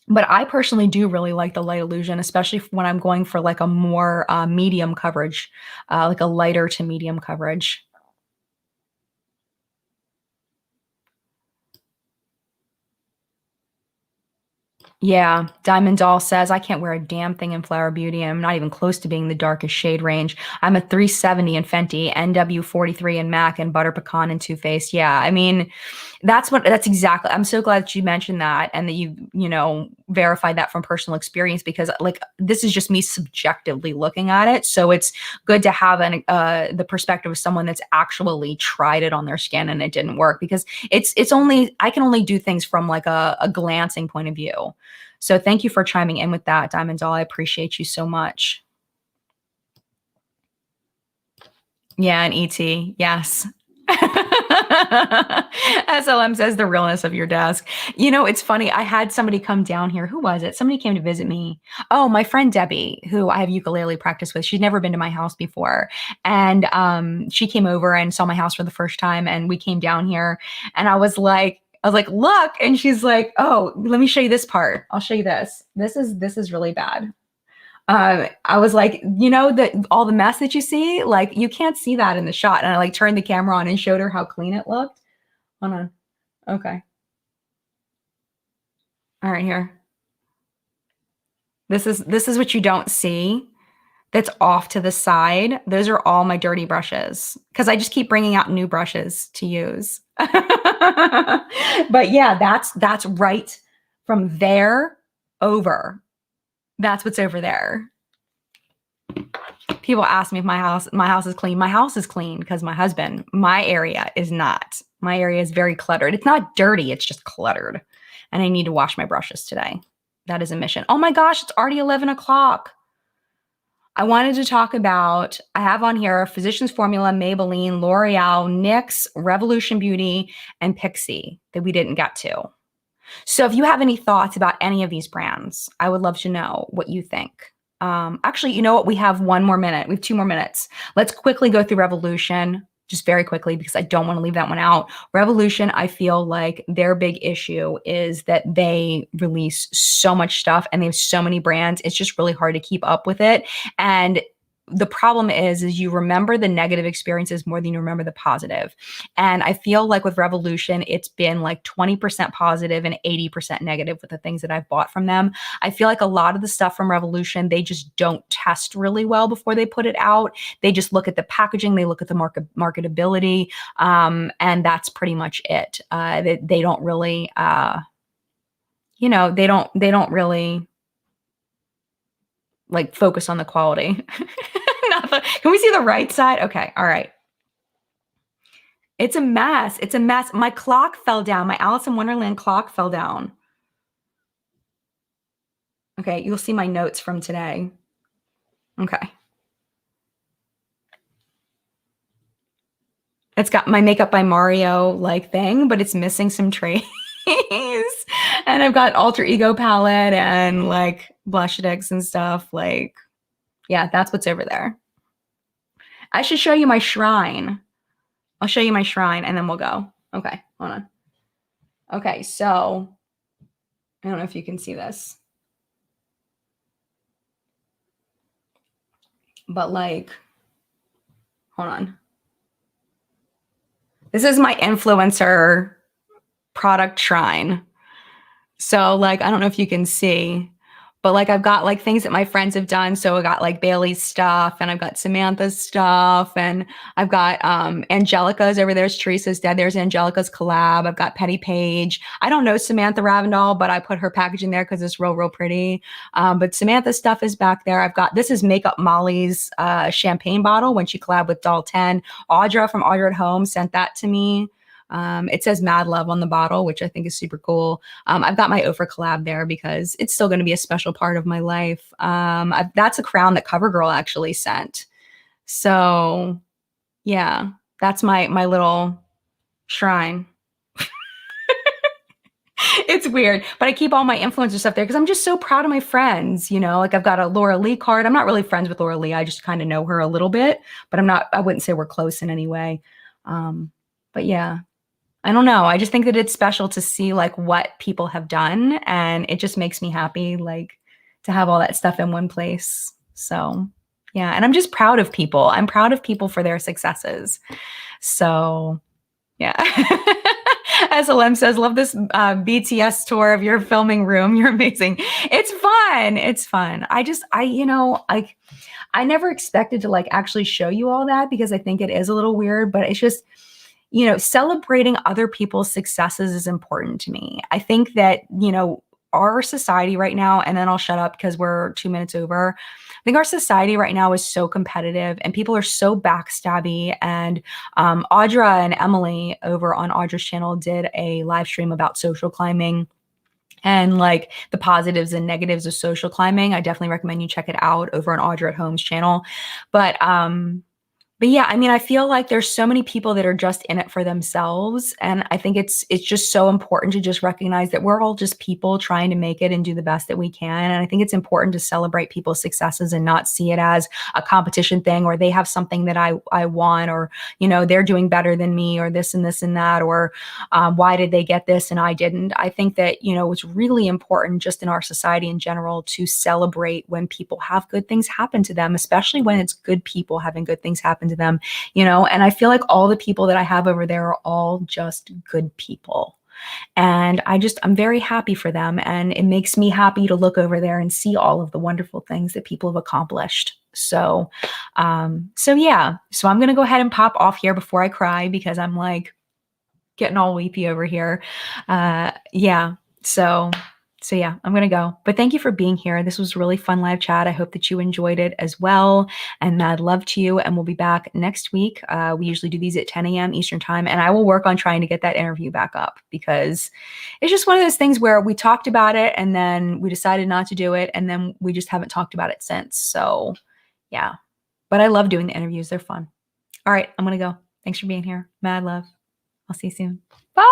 But I personally do really like the Light Illusion, especially when I'm going for like a more medium coverage, like a lighter to medium coverage. Yeah, Diamond Doll says, I can't wear a damn thing in Flower Beauty. I'm not even close to being the darkest shade range. I'm a 370 in Fenty, NW43 in MAC, and Butter Pecan in Too Faced. Yeah, I mean, that's exactly. I'm so glad that you mentioned that and that you verified that from personal experience because like this is just me subjectively looking at it. So it's good to have the perspective of someone that's actually tried it on their skin and it didn't work because I can only do things from like a glancing point of view. So thank you for chiming in with that, Diamond Doll. I appreciate you so much. Yeah, and ET, yes. SLM says the realness of your desk. It's funny. I had somebody come down here. Who was it? Somebody came to visit me. Oh, my friend Debbie, who I have ukulele practice with. She's never been to my house before. And she came over and saw my house for the first time. And we came down here and I was like, look. And she's like, oh, let me show you this part. I'll show you this. This is really bad. I was like, that all the mess that you see, like you can't see that in the shot. And I like turned the camera on and showed her how clean it looked. Hold on. Okay. All right, here. This is what you don't see. That's off to the side. Those are all my dirty brushes because I just keep bringing out new brushes to use. But yeah, that's right from there over. That's what's over there. People ask me if my house is clean. My house is clean because my area is not. My area is very cluttered. It's not dirty. It's just cluttered. And I need to wash my brushes today. That is a mission. Oh my gosh, it's already 11 o'clock. I wanted to talk about, I have on here Physicians Formula, Maybelline, L'Oreal, NYX, Revolution Beauty, and Pixie that we didn't get to. So if you have any thoughts about any of these brands, I would love to know what you think. Actually, you know what? We have 1 more minute. We have 2 more minutes. Let's quickly go through Revolution, just very quickly, because I don't want to leave that one out. Revolution, I feel like their big issue is that they release so much stuff and they have so many brands. It's just really hard to keep up with it. And the problem is you remember the negative experiences more than you remember the positive. And I feel like with Revolution, it's been like 20% positive and 80% negative with the things that I've bought from them. I feel like a lot of the stuff from Revolution, they just don't test really well before they put it out. They just look at the packaging, they look at the marketability, and that's pretty much it. They don't really, they don't really like focus on the quality. Can we see the right side? Okay. All right. It's a mess. It's a mess. My clock fell down. My Alice in Wonderland clock fell down. Okay, you'll see my notes from today. Okay. It's got my Makeup by Mario like thing, but it's missing some trays. And I've got Alter Ego palette and like blush sticks and stuff. Like, yeah, that's what's over there. I should show you my shrine. I'll show you my shrine and then we'll go. Okay, hold on. Okay, so I don't know if you can see this. But like, hold on. This is my influencer product shrine. So like, I don't know if you can see, but like I've got like things that my friends have done. So I got like Bailey's stuff and I've got Samantha's stuff and I've got Angelica's over there's Teresa's dead. There's Angelica's collab. I've got Petty Page. I don't know Samantha Ravendall, but I put her package in there because it's real pretty. But Samantha's stuff is back there. I've got, this is Makeup Molly's champagne bottle when she collabed with Doll 10. Audra from Audra at Home sent that to me. It says Mad Love on the bottle, which I think is super cool. I've got my Oprah collab there because it's still going to be a special part of my life. That's a crown that CoverGirl actually sent. So yeah, that's my little shrine. It's weird, but I keep all my influencer stuff there because I'm just so proud of my friends, you know, like I've got a Laura Lee card. I'm not really friends with Laura Lee. I just kind of know her a little bit, but I wouldn't say we're close in any way. But yeah. I don't know. I just think that it's special to see like what people have done and it just makes me happy like to have all that stuff in one place. So, yeah, and I'm just proud of people. I'm proud of people for their successes. So, yeah. As Alem says, love this BTS tour of your filming room. You're amazing. It's fun. It's fun. I never expected to like actually show you all that because I think it is a little weird, but it's just, you know, celebrating other people's successes is important to me. I think that, you know, our society right now, and then I'll shut up because we're 2 minutes over. I think our society right now is so competitive and people are so backstabby. And Audra and Emily over on Audra's channel did a live stream about social climbing and like the positives and negatives of social climbing. I definitely recommend you check it out over on Audra at Home's channel. But yeah, I mean, I feel like there's so many people that are just in it for themselves. And I think it's just so important to just recognize that we're all just people trying to make it and do the best that we can. And I think it's important to celebrate people's successes and not see it as a competition thing or they have something that I want or, you know, they're doing better than me or this and this and that or why did they get this and I didn't. I think that, you know, it's really important just in our society in general to celebrate when people have good things happen to them, especially when it's good people having good things happen to them, you know, and I feel like all the people that I have over there are all just good people. And I'm very happy for them. And it makes me happy to look over there and see all of the wonderful things that people have accomplished. So, yeah, so I'm going to go ahead and pop off here before I cry because I'm like getting all weepy over here. Yeah. So yeah, I'm going to go. But thank you for being here. This was a really fun live chat. I hope that you enjoyed it as well. And mad love to you. And we'll be back next week. We usually do these at 10 a.m. Eastern time. And I will work on trying to get that interview back up because it's just one of those things where we talked about it and then we decided not to do it. And then we just haven't talked about it since. So yeah, but I love doing the interviews. They're fun. All right, I'm going to go. Thanks for being here. Mad love. I'll see you soon. Bye.